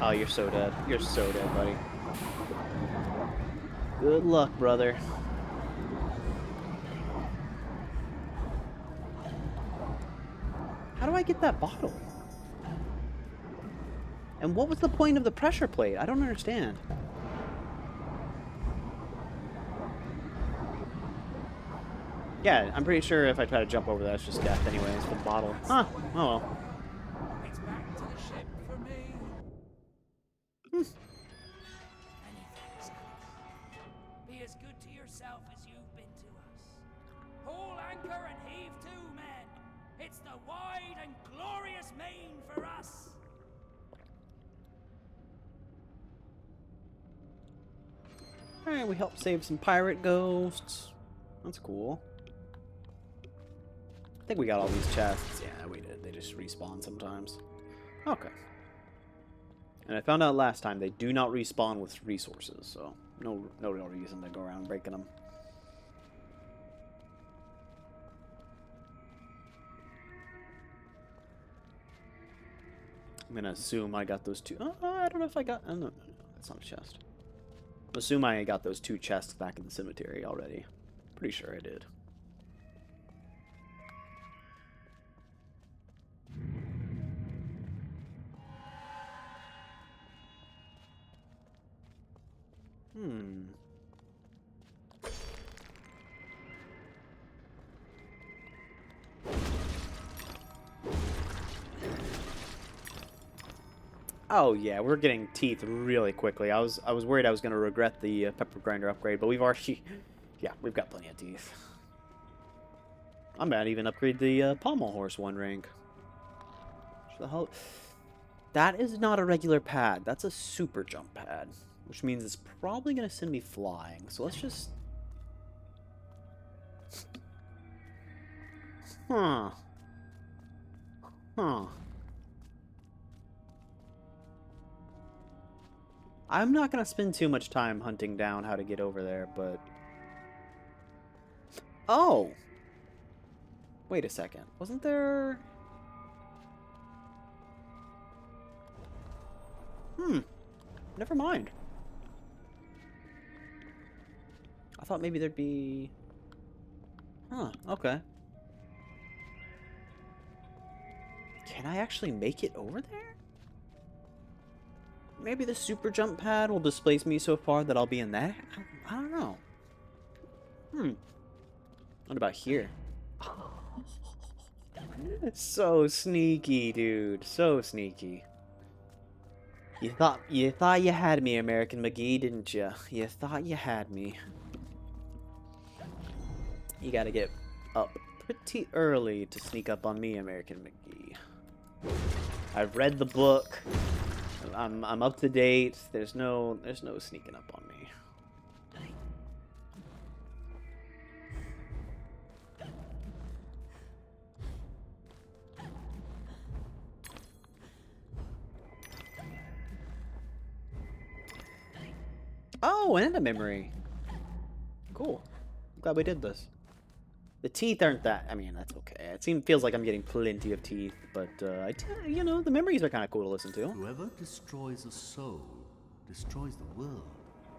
Oh, you're so dead. You're so dead, buddy. Good luck, brother. How do I get that bottle? And what was the point of the pressure plate? I don't understand. Yeah, I'm pretty sure if I try to jump over that, it's just death anyways for the bottle. Huh. Oh well. It's back to the ship for me. Hmm. Many thanks, Alice. Be as good to yourself as you've been to us. Haul anchor and heave to, men. It's the wide and glorious main for us. Alright, we helped save some pirate ghosts. That's cool. I think we got all these chests. Yeah, we did. They just respawn sometimes. Okay. And I found out last time they do not respawn with resources, so no real reason to go around breaking them. I'm gonna assume I got those two. Oh, I don't know if I got. Oh, no, that's not a chest. I'm assuming I got those two chests back in the cemetery already. Pretty sure I did. Oh yeah, we're getting teeth really quickly. I was worried I was gonna regret the pepper grinder upgrade, but we've already, yeah, we've got plenty of teeth. I might even upgrade the pommel horse one rank. What the hell? That is not a regular pad. That's a super jump pad, which means it's probably gonna send me flying. So let's just. Huh. Huh. I'm not going to spend too much time hunting down how to get over there, but... Oh! Wait a second. Wasn't there... Never mind. I thought maybe there'd be... Huh, okay. Can I actually make it over there? Maybe the super jump pad will displace me so far that I'll be in that? I don't know. What about here? So sneaky, dude. So sneaky. You thought you had me, American McGee, didn't you? You thought you had me. You gotta get up pretty early to sneak up on me, American McGee. I've read the book. I'm up to date. There's no sneaking up on me. Oh, and a memory. Cool. I'm glad we did this. The teeth aren't that. I mean, that's okay. It feels like I'm getting plenty of teeth, but you know, the memories are kind of cool to listen to. Whoever destroys a soul destroys the world.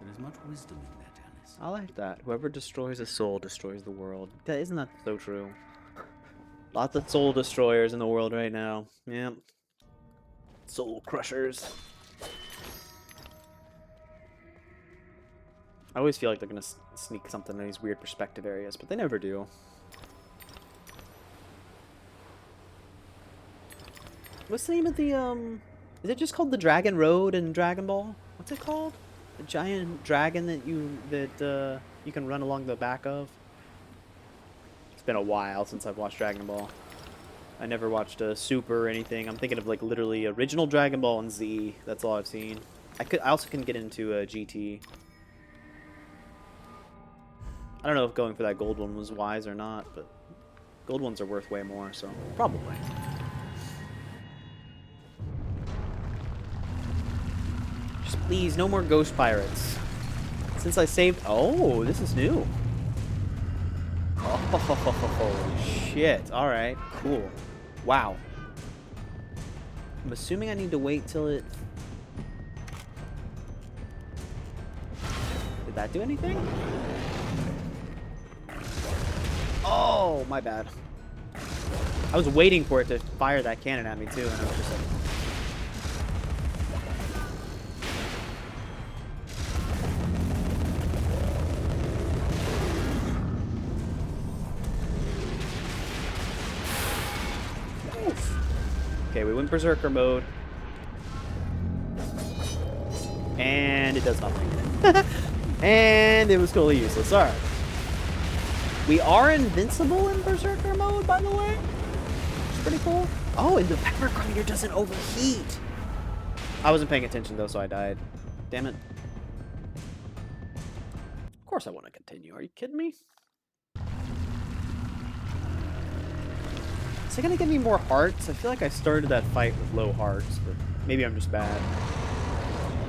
There is much wisdom in that, Alice. I like that. Whoever destroys a soul destroys the world. Isn't that so true? Lots of soul destroyers in the world right now. Yeah. Soul crushers. I always feel like they're gonna sneak something in these weird perspective areas, but they never do. What's the name of the, is it just called the Dragon Road in Dragon Ball? What's it called? The giant dragon that you can run along the back of? It's been a while since I've watched Dragon Ball. I never watched a Super or anything. I'm thinking of, like, literally original Dragon Ball and Z. That's all I've seen. I also can get into a GT. I don't know if going for that gold one was wise or not, but gold ones are worth way more, so probably. Just please, no more ghost pirates. Since I saved... Oh, this is new. Oh, shit. Alright, cool. Wow. I'm assuming I need to wait till it... Did that do anything? Oh, my bad. I was waiting for it to fire that cannon at me too, and I was just like... Oof. Okay, we went Berserker mode. And it does nothing. And it was totally useless. Alright. We are invincible in Berserker mode, by the way. It's pretty cool. Oh, and the pepper grinder doesn't overheat. I wasn't paying attention, though, so I died. Damn it. Of course I want to continue. Are you kidding me? Is it going to give me more hearts? I feel like I started that fight with low hearts, but maybe I'm just bad.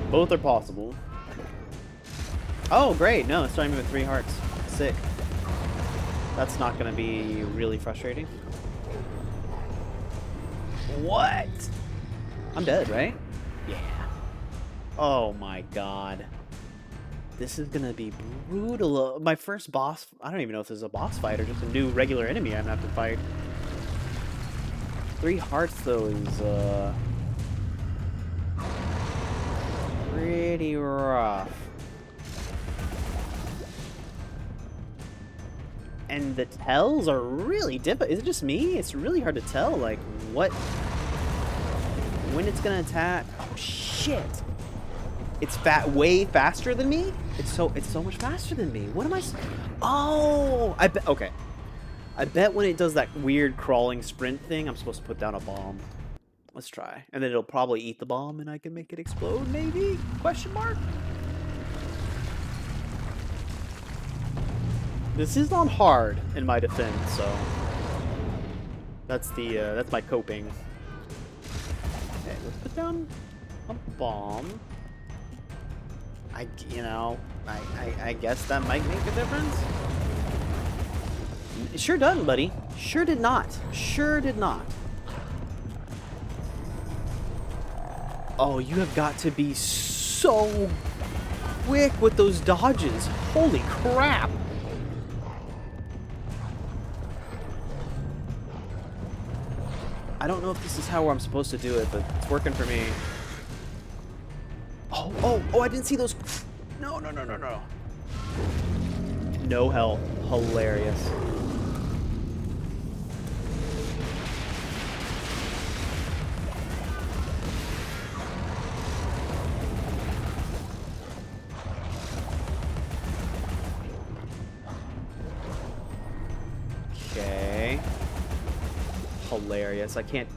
Both are possible. Oh, great. No, it's starting with 3 hearts. Sick. That's not going to be really frustrating. What? I'm dead, right? Yeah. Oh my god. This is going to be brutal. My first boss... I don't even know if this is a boss fight or just a new regular enemy I'm going to have to fight. 3 hearts, though, is pretty rough. And the tells are really difficult. Is it just me? It's really hard to tell, like, what... when it's gonna attack. Oh, shit! It's way faster than me? It's so much faster than me. What am I... Oh! I bet... Okay. I bet when it does that weird crawling sprint thing, I'm supposed to put down a bomb. Let's try. And then it'll probably eat the bomb and I can make it explode, maybe? Question mark? This is on hard, in my defense, so... That's my coping. Okay, let's put down a bomb. I guess that might make a difference. It sure doesn't, buddy. Sure did not. Sure did not. Oh, you have got to be so quick with those dodges. Holy crap. I don't know if this is how I'm supposed to do it, but it's working for me. Oh, I didn't see those. No. No health. Hilarious. Okay. Hilarious. I can't...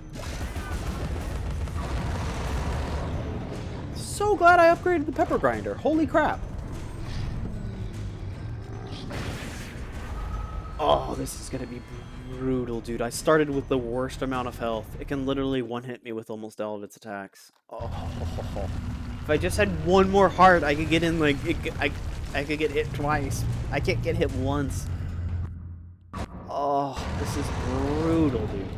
So glad I upgraded the pepper grinder. Holy crap. Oh, this is gonna be brutal, dude. I started with the worst amount of health. It can literally one-hit me with almost all of its attacks. Oh. If I just had one more heart, I could get in, like... I could get hit twice. I can't get hit once. Oh, this is brutal, dude.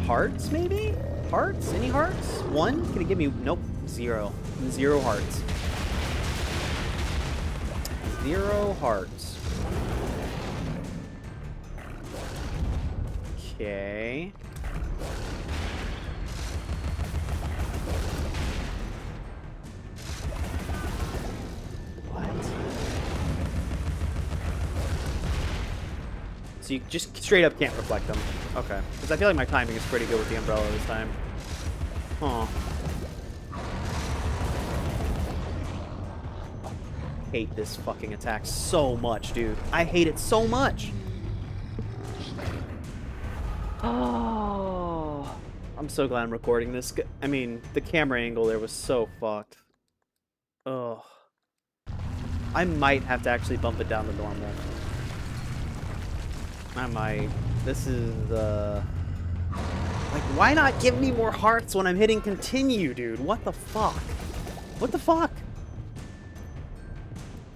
Hearts, maybe? Hearts? Any hearts? 1? Can it give me... Nope. 0. 0 hearts. 0 hearts. Okay. What? So you just straight up can't reflect them. Okay. Because I feel like my timing is pretty good with the umbrella this time. Huh. Hate this fucking attack so much, dude. I hate it so much. Oh, I'm so glad I'm recording this. I mean, the camera angle there was so fucked. Ugh. I might have to actually bump it down to normal. I might. This is like, why not give me more hearts when I'm hitting continue, dude? What the fuck? What the fuck?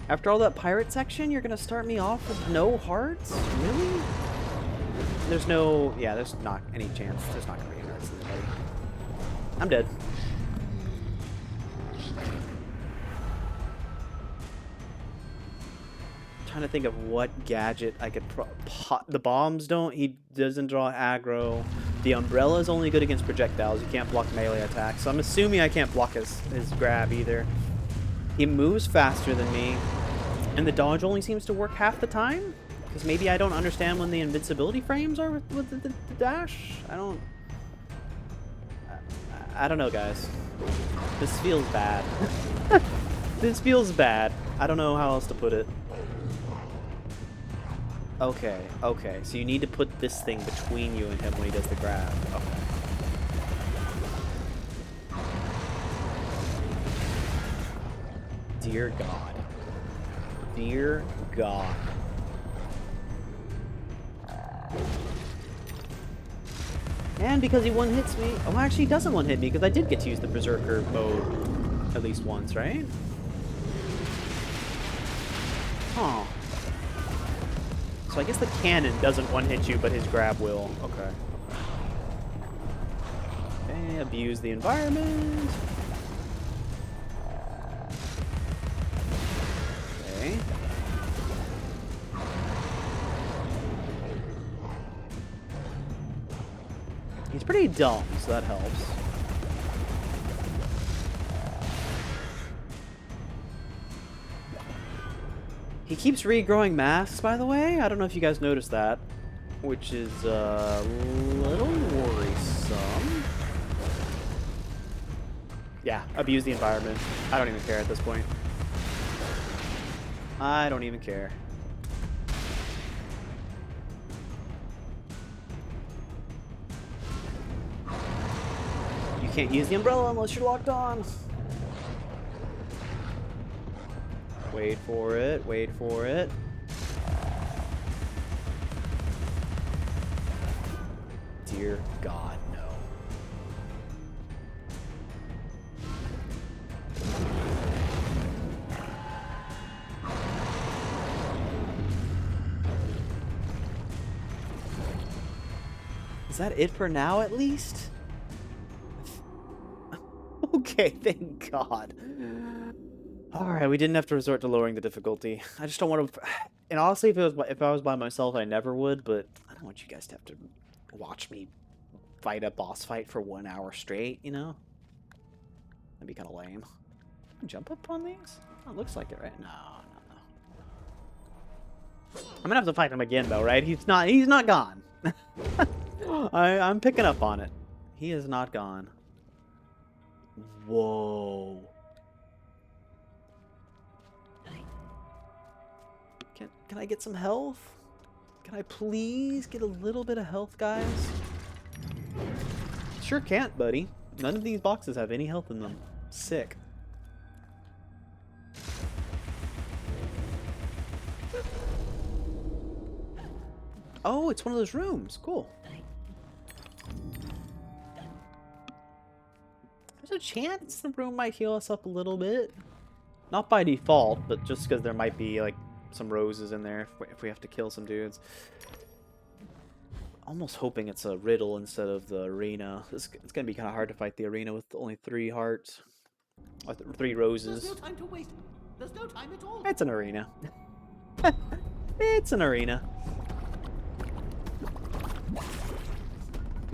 After all that pirate section, you're gonna start me off with no hearts? Really? There's no... Yeah, there's not any chance. There's not going to be any rest in anybody. I'm dead. Trying to think of what gadget I could the bombs don't. He doesn't draw aggro. The umbrella is only good against projectiles. You can't block melee attacks. So I'm assuming I can't block his grab either. He moves faster than me. And the dodge only seems to work half the time? Because maybe I don't understand when the invincibility frames are with the dash? I don't know, guys. This feels bad. This feels bad. I don't know how else to put it. Okay, okay. So you need to put this thing between you and him when he does the grab. Okay. Dear God. Dear God. And because he one-hits me... Oh, actually, he doesn't one-hit me, because I did get to use the Berserker mode at least once, right? Huh. So I guess the cannon doesn't one-hit you, but his grab will. Okay. Okay, abuse the environment. Okay. He's pretty dumb, so that helps. He keeps regrowing masks, by the way. I don't know if you guys noticed that, which is a little worrisome. Yeah, abuse the environment. I don't even care at this point. I don't even care. You can't use the umbrella unless you're locked on. Wait for it, wait for it. Dear God, no. Is that it for now, at least? Okay, thank God. Alright, we didn't have to resort to lowering the difficulty. I just don't want to... And honestly, if I was by myself, I never would, but I don't want you guys to have to watch me fight a boss fight for 1 hour straight, you know? That'd be kind of lame. Jump up on these? Oh, it looks like it, right? No, no, no. I'm gonna have to fight him again, though, right? He's not gone. I'm picking up on it. He is not gone. Whoa. Can I get some health? Can I please get a little bit of health, guys? Sure can't, buddy. None of these boxes have any health in them. Sick. Oh, it's one of those rooms. Cool. There's a chance the room might heal us up a little bit. Not by default, but just because there might be, like, some roses in there if we have to kill some dudes. Almost hoping it's a riddle instead of the arena. It's gonna be kind of hard to fight the arena with only 3 hearts. Or 3 roses. There's no time to waste. There's no time at all. It's an arena. It's an arena.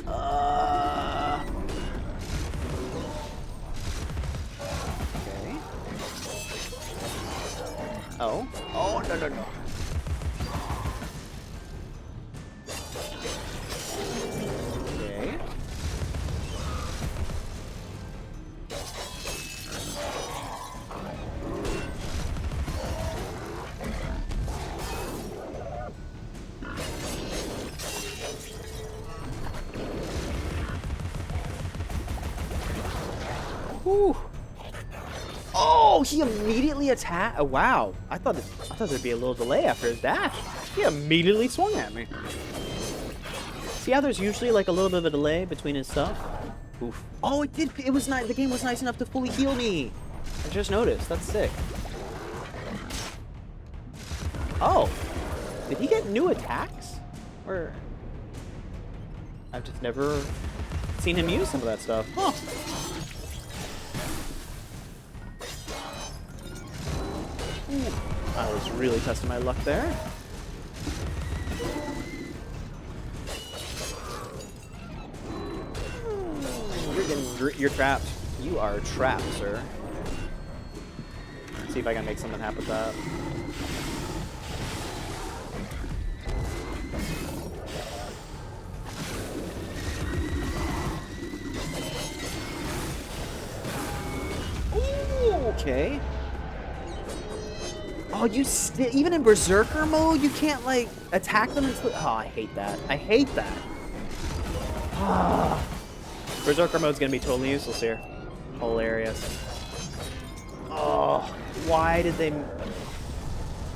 Okay. Oh. Oh, no, no, no. Okay. Whew. Oh, he immediately attacked. Oh, wow. I thought there'd be a little delay after his dash. He immediately swung at me. See how there's usually like a little bit of a delay between his stuff? Oof. Oh, it did. It was nice. The game was nice enough to fully heal me. I just noticed. That's sick. Oh, did he get new attacks? Or I've just never seen him use some of that stuff. Huh. Ooh, I was really testing my luck there. You're trapped. You are trapped, sir. Let's see if I can make something happen with that. Ooh, okay. Oh, even in Berserker mode, you can't, like, attack them until... Oh, I hate that. I hate that. Ah. Berserker mode's gonna be totally useless here. Hilarious. Oh, why did they...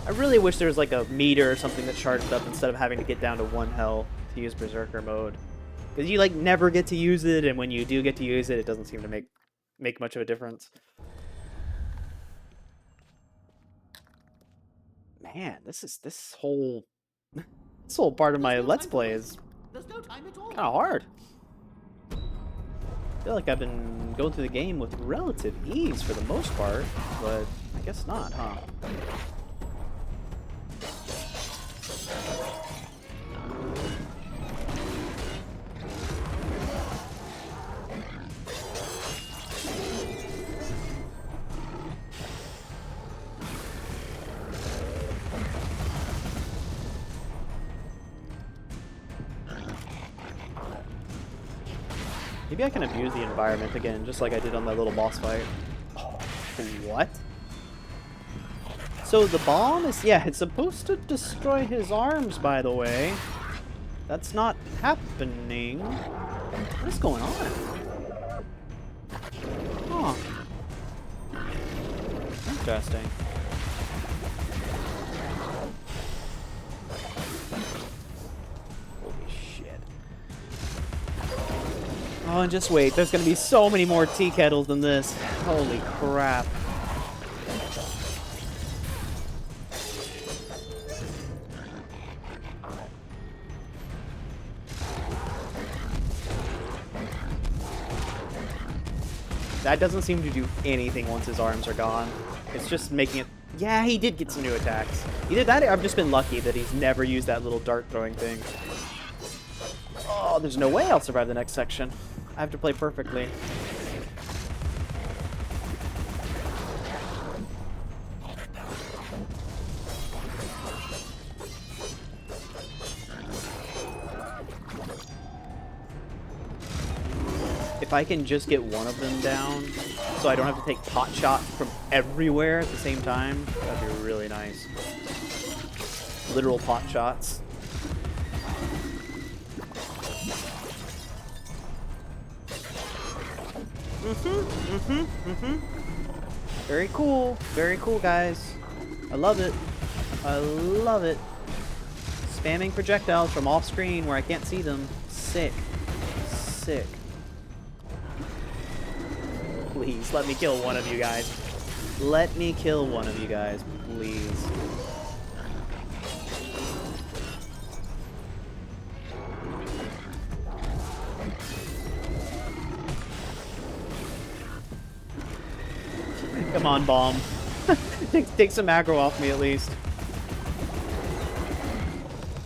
I really wish there was like a meter or something that charged up instead of having to get down to 1 health to use Berserker mode. Because you like never get to use it, and when you do get to use it, it doesn't seem to make much of a difference. Man, this whole part of my Let's Play is kind of hard. I feel like I've been going through the game with relative ease for the most part, but I guess not, huh? Maybe I can abuse the environment again, just like I did on that little boss fight. Oh, what? So the bomb is... Yeah, it's supposed to destroy his arms, by the way. That's not happening. What is going on? Huh. Interesting. Oh, and just wait. There's going to be so many more tea kettles than this. Holy crap. That doesn't seem to do anything once his arms are gone. It's just making it... Yeah, he did get some new attacks. Either that or I've just been lucky that he's never used that little dart throwing thing. Oh, there's no way I'll survive the next section. I have to play perfectly. If I can just get one of them down, so I don't have to take pot shots from everywhere at the same time, that'd be really nice. Literal pot shots. Very cool, guys. I love it. I love it. Spamming projectiles from off screen where I can't see them. Sick. Sick. Please, let me kill one of you guys. Let me kill one of you guys, please. Come on, bomb. Take some aggro off me at least.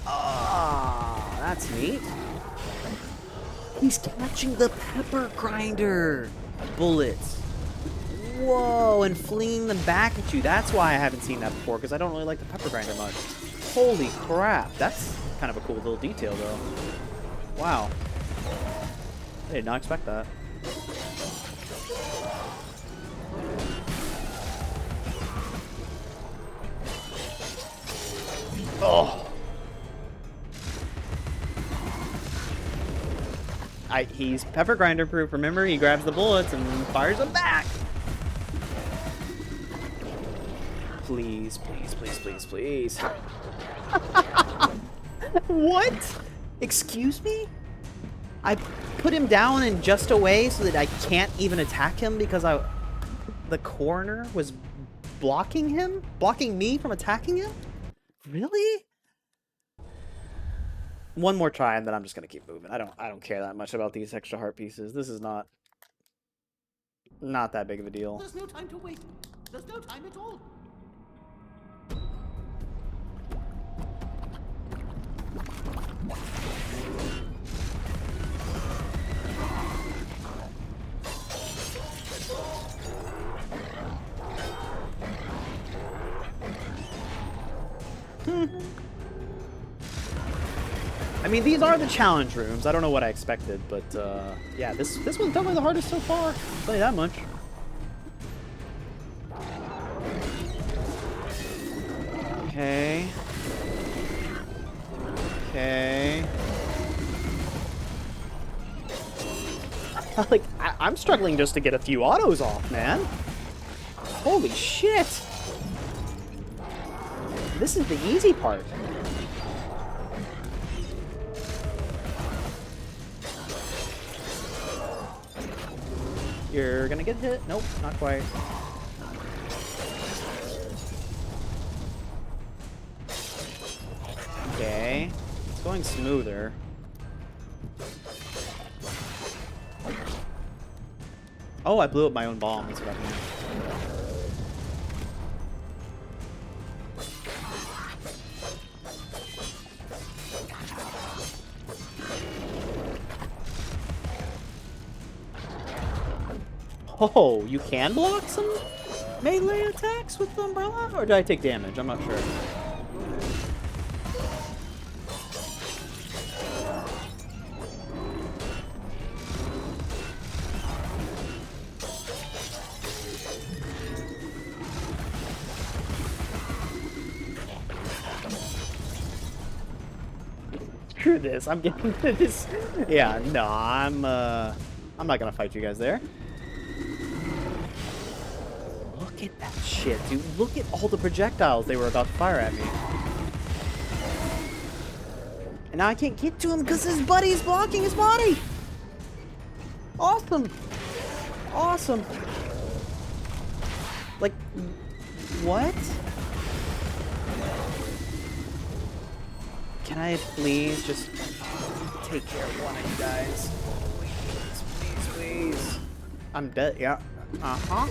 Ah, that's neat. He's catching the pepper grinder bullets. Whoa, and flinging them back at you. That's why I haven't seen that before, because I don't really like the pepper grinder much. Holy crap. That's kind of a cool little detail, though. Wow. I did not expect that. Oh. He's pepper grinder proof. Remember, he grabs the bullets and fires them back. Please, please, please, please, please. What? Excuse me? I put him down in just a way so that I can't even attack him because the coroner was blocking him? Blocking me from attacking him? Really? one more try, and then I'm just gonna keep moving. I don't care that much about these extra heart pieces. This is not that big of a deal. There's no time to waste. There's no time at all. I mean, these are the challenge rooms. I don't know what I expected, but yeah, this one's definitely the hardest so far. I'll tell you that much. Okay. Okay. Like, I'm struggling just to get a few autos off, man. Holy shit. This is the easy part. You're gonna get hit. Nope, not quite. Okay. It's going smoother. Oh, I blew up my own bomb. That's what I mean. Oh, you can block some melee attacks with the umbrella? Or did I take damage? I'm not sure. Screw this. I'm getting this. Yeah, no, I'm not gonna fight you guys there. Look at that shit, dude. Look at all the projectiles they were about to fire at me. And now I can't get to him because his buddy's blocking his body. Awesome. Awesome. Like, what? Can I please just take care of one of you guys? Please, please, please. I'm dead, yeah. Uh-huh.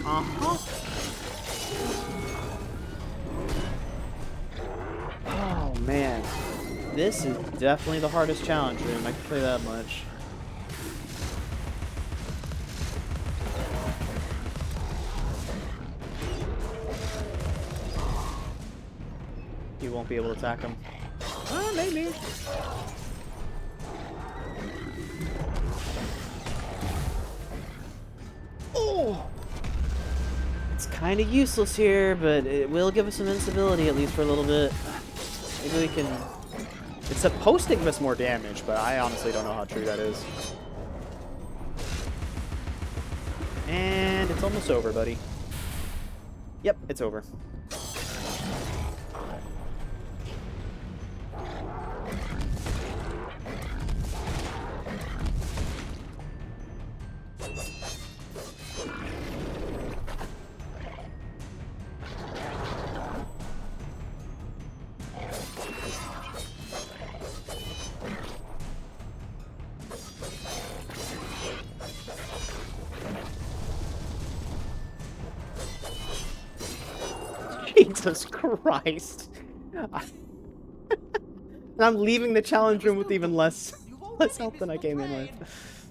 Uh-huh. Oh, man. This is definitely the hardest challenge room. I can tell you that much. You won't be able to attack him. Oh, maybe. Oh! It's kind of useless here, but it will give us some instability, at least for a little bit. Maybe we can... It's supposed to give us more damage, but I honestly don't know how true that is. And it's almost over, buddy. Yep, it's over. Jesus Christ. And I'm leaving the challenge room with even less health than I came in with.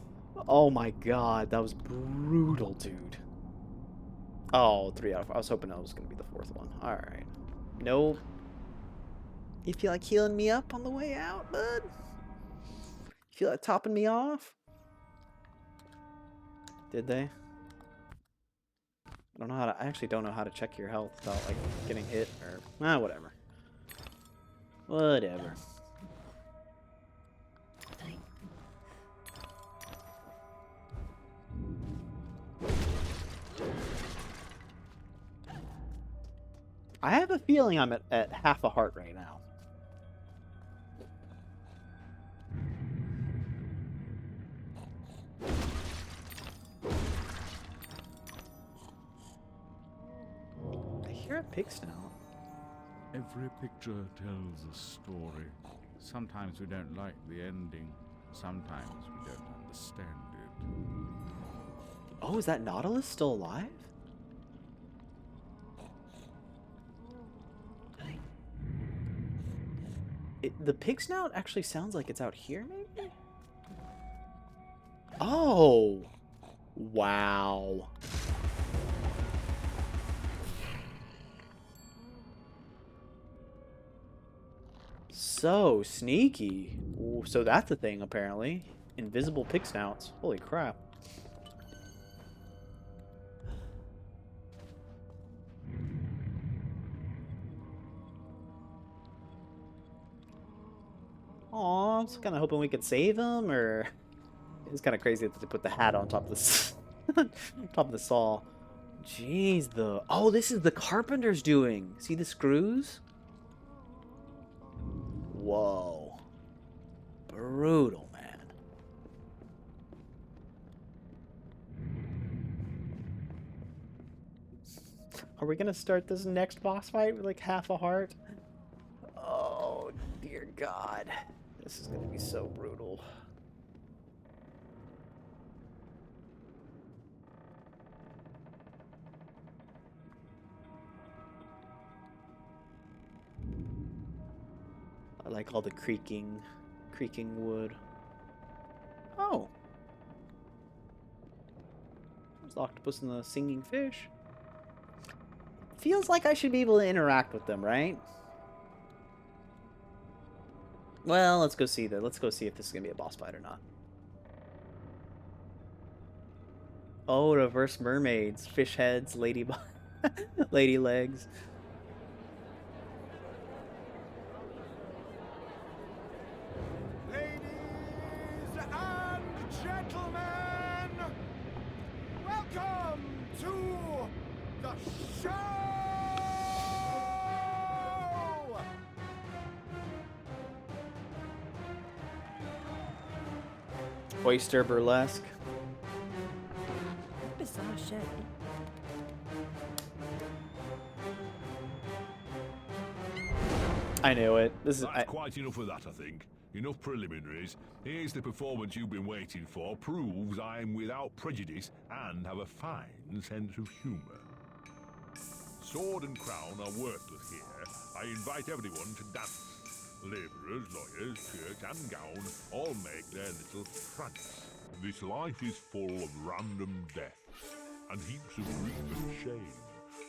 Oh my god, that was brutal, dude. Oh, 3 out of 4. I was hoping that was going to be the 4th one. Alright. Nope. You feel like healing me up on the way out, bud? You feel like topping me off? Did they? I don't know how to. I actually don't know how to check your health without like getting hit or whatever. Whatever. I have a feeling I'm at half a heart right now. I hear a pig snout. Every picture tells a story. Sometimes we don't like the ending. Sometimes we don't understand it. Oh, is that Nautilus still alive? The pig snout actually sounds like it's out here, maybe? Oh! Wow. So sneaky. Ooh, so that's a thing, apparently. Invisible pig snouts. Holy crap. Aw, I was kind of hoping we could save him, or... It's kind of crazy that they put the hat on top of the, top of the saw. Jeez, the... Oh, this is the carpenter's doing. See the screws? Whoa. Brutal, man. Are we gonna start this next boss fight with like half a heart? Oh, dear God. This is gonna be so brutal. I like all the creaking wood. Oh. There's the octopus and the singing fish. Feels like I should be able to interact with them, right? Well, let's go see that. Let's go see if this is gonna be a boss fight or not. Oh, reverse mermaids, fish heads, lady lady legs. Gentlemen, welcome to the show! Oyster burlesque. Bizarre show. I knew it. This is Quite enough of that, I think. Enough preliminaries. Here's the performance you've been waiting for. Proves I'm without prejudice and have a fine sense of humour. Sword and crown are worthless here. I invite everyone to dance. Labourers, lawyers, church and gown all make their little trance. This life is full of random death and heaps of grief and shame.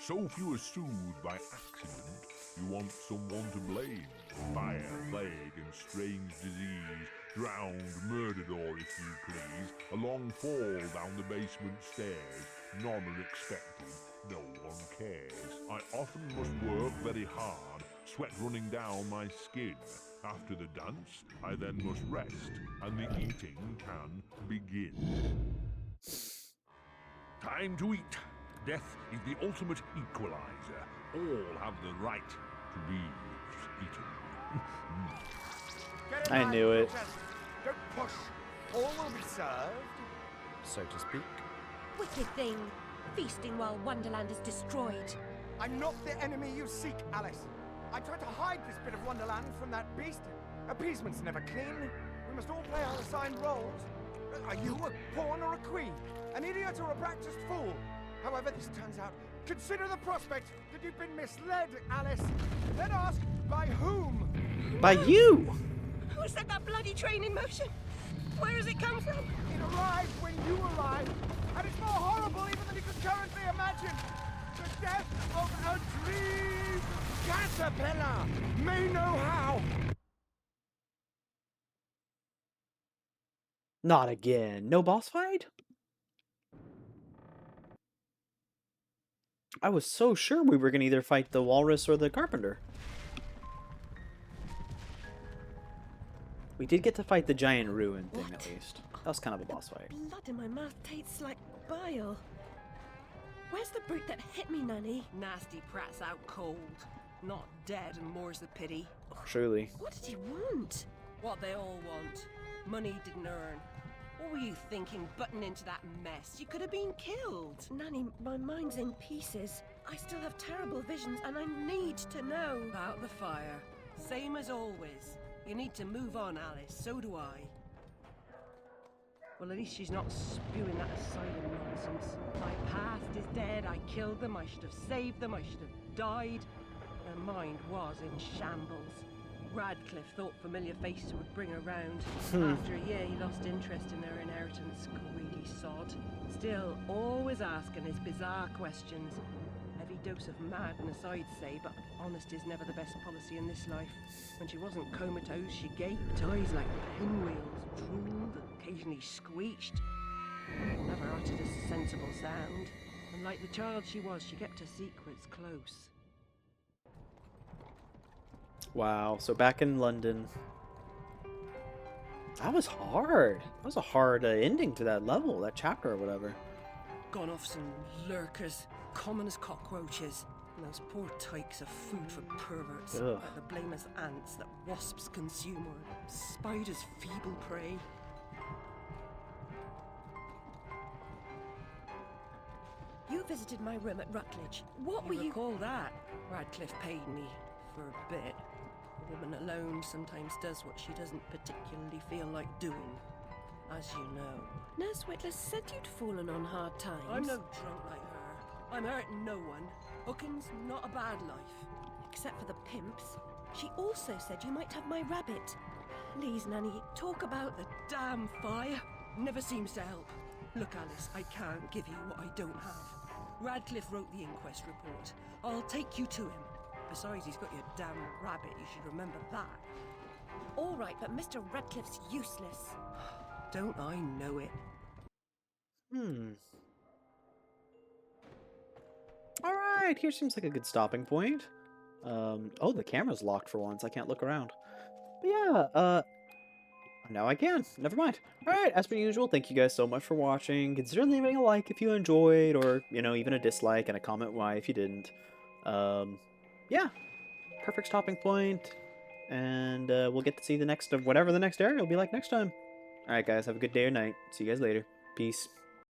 So few are soothed by accident, you want someone to blame. Fire, plague, and strange disease, drowned, murdered, or if you please, a long fall down the basement stairs. None are expected, no one cares. I often must work very hard, sweat running down my skin. After the dance, I then must rest, and the eating can begin. Time to eat. Death is the ultimate equalizer. All have the right to be eaten. I knew it. Don't push. All will be served, So to speak. Wicked thing. Feasting while Wonderland is destroyed. I'm not the enemy you seek, Alice. I tried to hide this bit of Wonderland from that beast. Appeasement's never clean. We must all play our assigned roles. Are you a pawn or a queen? An idiot or a practiced fool? However this turns out, consider the prospect that you've been misled, Alice. Then ask, by whom? By you! Who set that bloody train in motion? Where has it come from? It arrived when you arrived, and it's more horrible even than you could currently imagine. The death of a dream caterpillar may know how. Not again. No boss fight? I was so sure we were going to either fight the walrus or the carpenter. We did get to fight the giant ruin thing, at least. That was kind of a boss fight. Blood in my mouth tastes like bile. Where's the brute that hit me, Nanny? Nasty prat's out cold. Not dead, and more's the pity. Truly. What did he want? What they all want. Money he didn't earn. What were you thinking, butting into that mess? You could have been killed. Nanny, my mind's in pieces. I still have terrible visions, and I need to know. About the fire. Same as always. You need to move on, Alice. So do I. Well, at least she's not spewing that asylum nonsense. My past is dead. I killed them. I should have saved them. I should have died. Her mind was in shambles. Radcliffe thought familiar faces would bring her round. After a year, he lost interest in her inheritance. Greedy sod. Still, always asking his bizarre questions. Heavy dose of madness, I'd say, but honesty's never the best policy in this life. When she wasn't comatose, she gaped, eyes like pinwheels, drooled, and occasionally screeched. Never uttered a sensible sound. And like the child she was, she kept her secrets close. Wow, so back in London. That was hard. That was a hard ending to that level, that chapter or whatever. Gone off some lurkers, common as cockroaches. And those poor tykes are food for perverts. Ugh. Like the blameless ants that wasps consume or spiders' feeble prey. You visited my room at Rutledge. What were you... recall that? Radcliffe paid me for a bit. A woman alone sometimes does what she doesn't particularly feel like doing. As you know. Nurse Whitler said you'd fallen on hard times. I'm no drunk like her. I'm hurting no one. Hooking's not a bad life. Except for the pimps. She also said you might have my rabbit. Please, Nanny, talk about The damn fire never seems to help. Look, Alice, I can't give you what I don't have. Radcliffe wrote the inquest report. I'll take you to him. Besides, he's got your damn rabbit. You should remember that. All right, but Mr. Radcliffe's useless. Don't I know it? Alright, here seems like a good stopping point. Oh, the camera's locked for once. I can't look around. But yeah, now I can. Never mind. Alright, as per usual, thank you guys so much for watching. Consider leaving a like if you enjoyed, or, you know, even a dislike and a comment why if you didn't. Yeah, perfect stopping point. And we'll get to see the next of whatever the next area will be like next time. Alright guys, have a good day or night. See you guys later. Peace.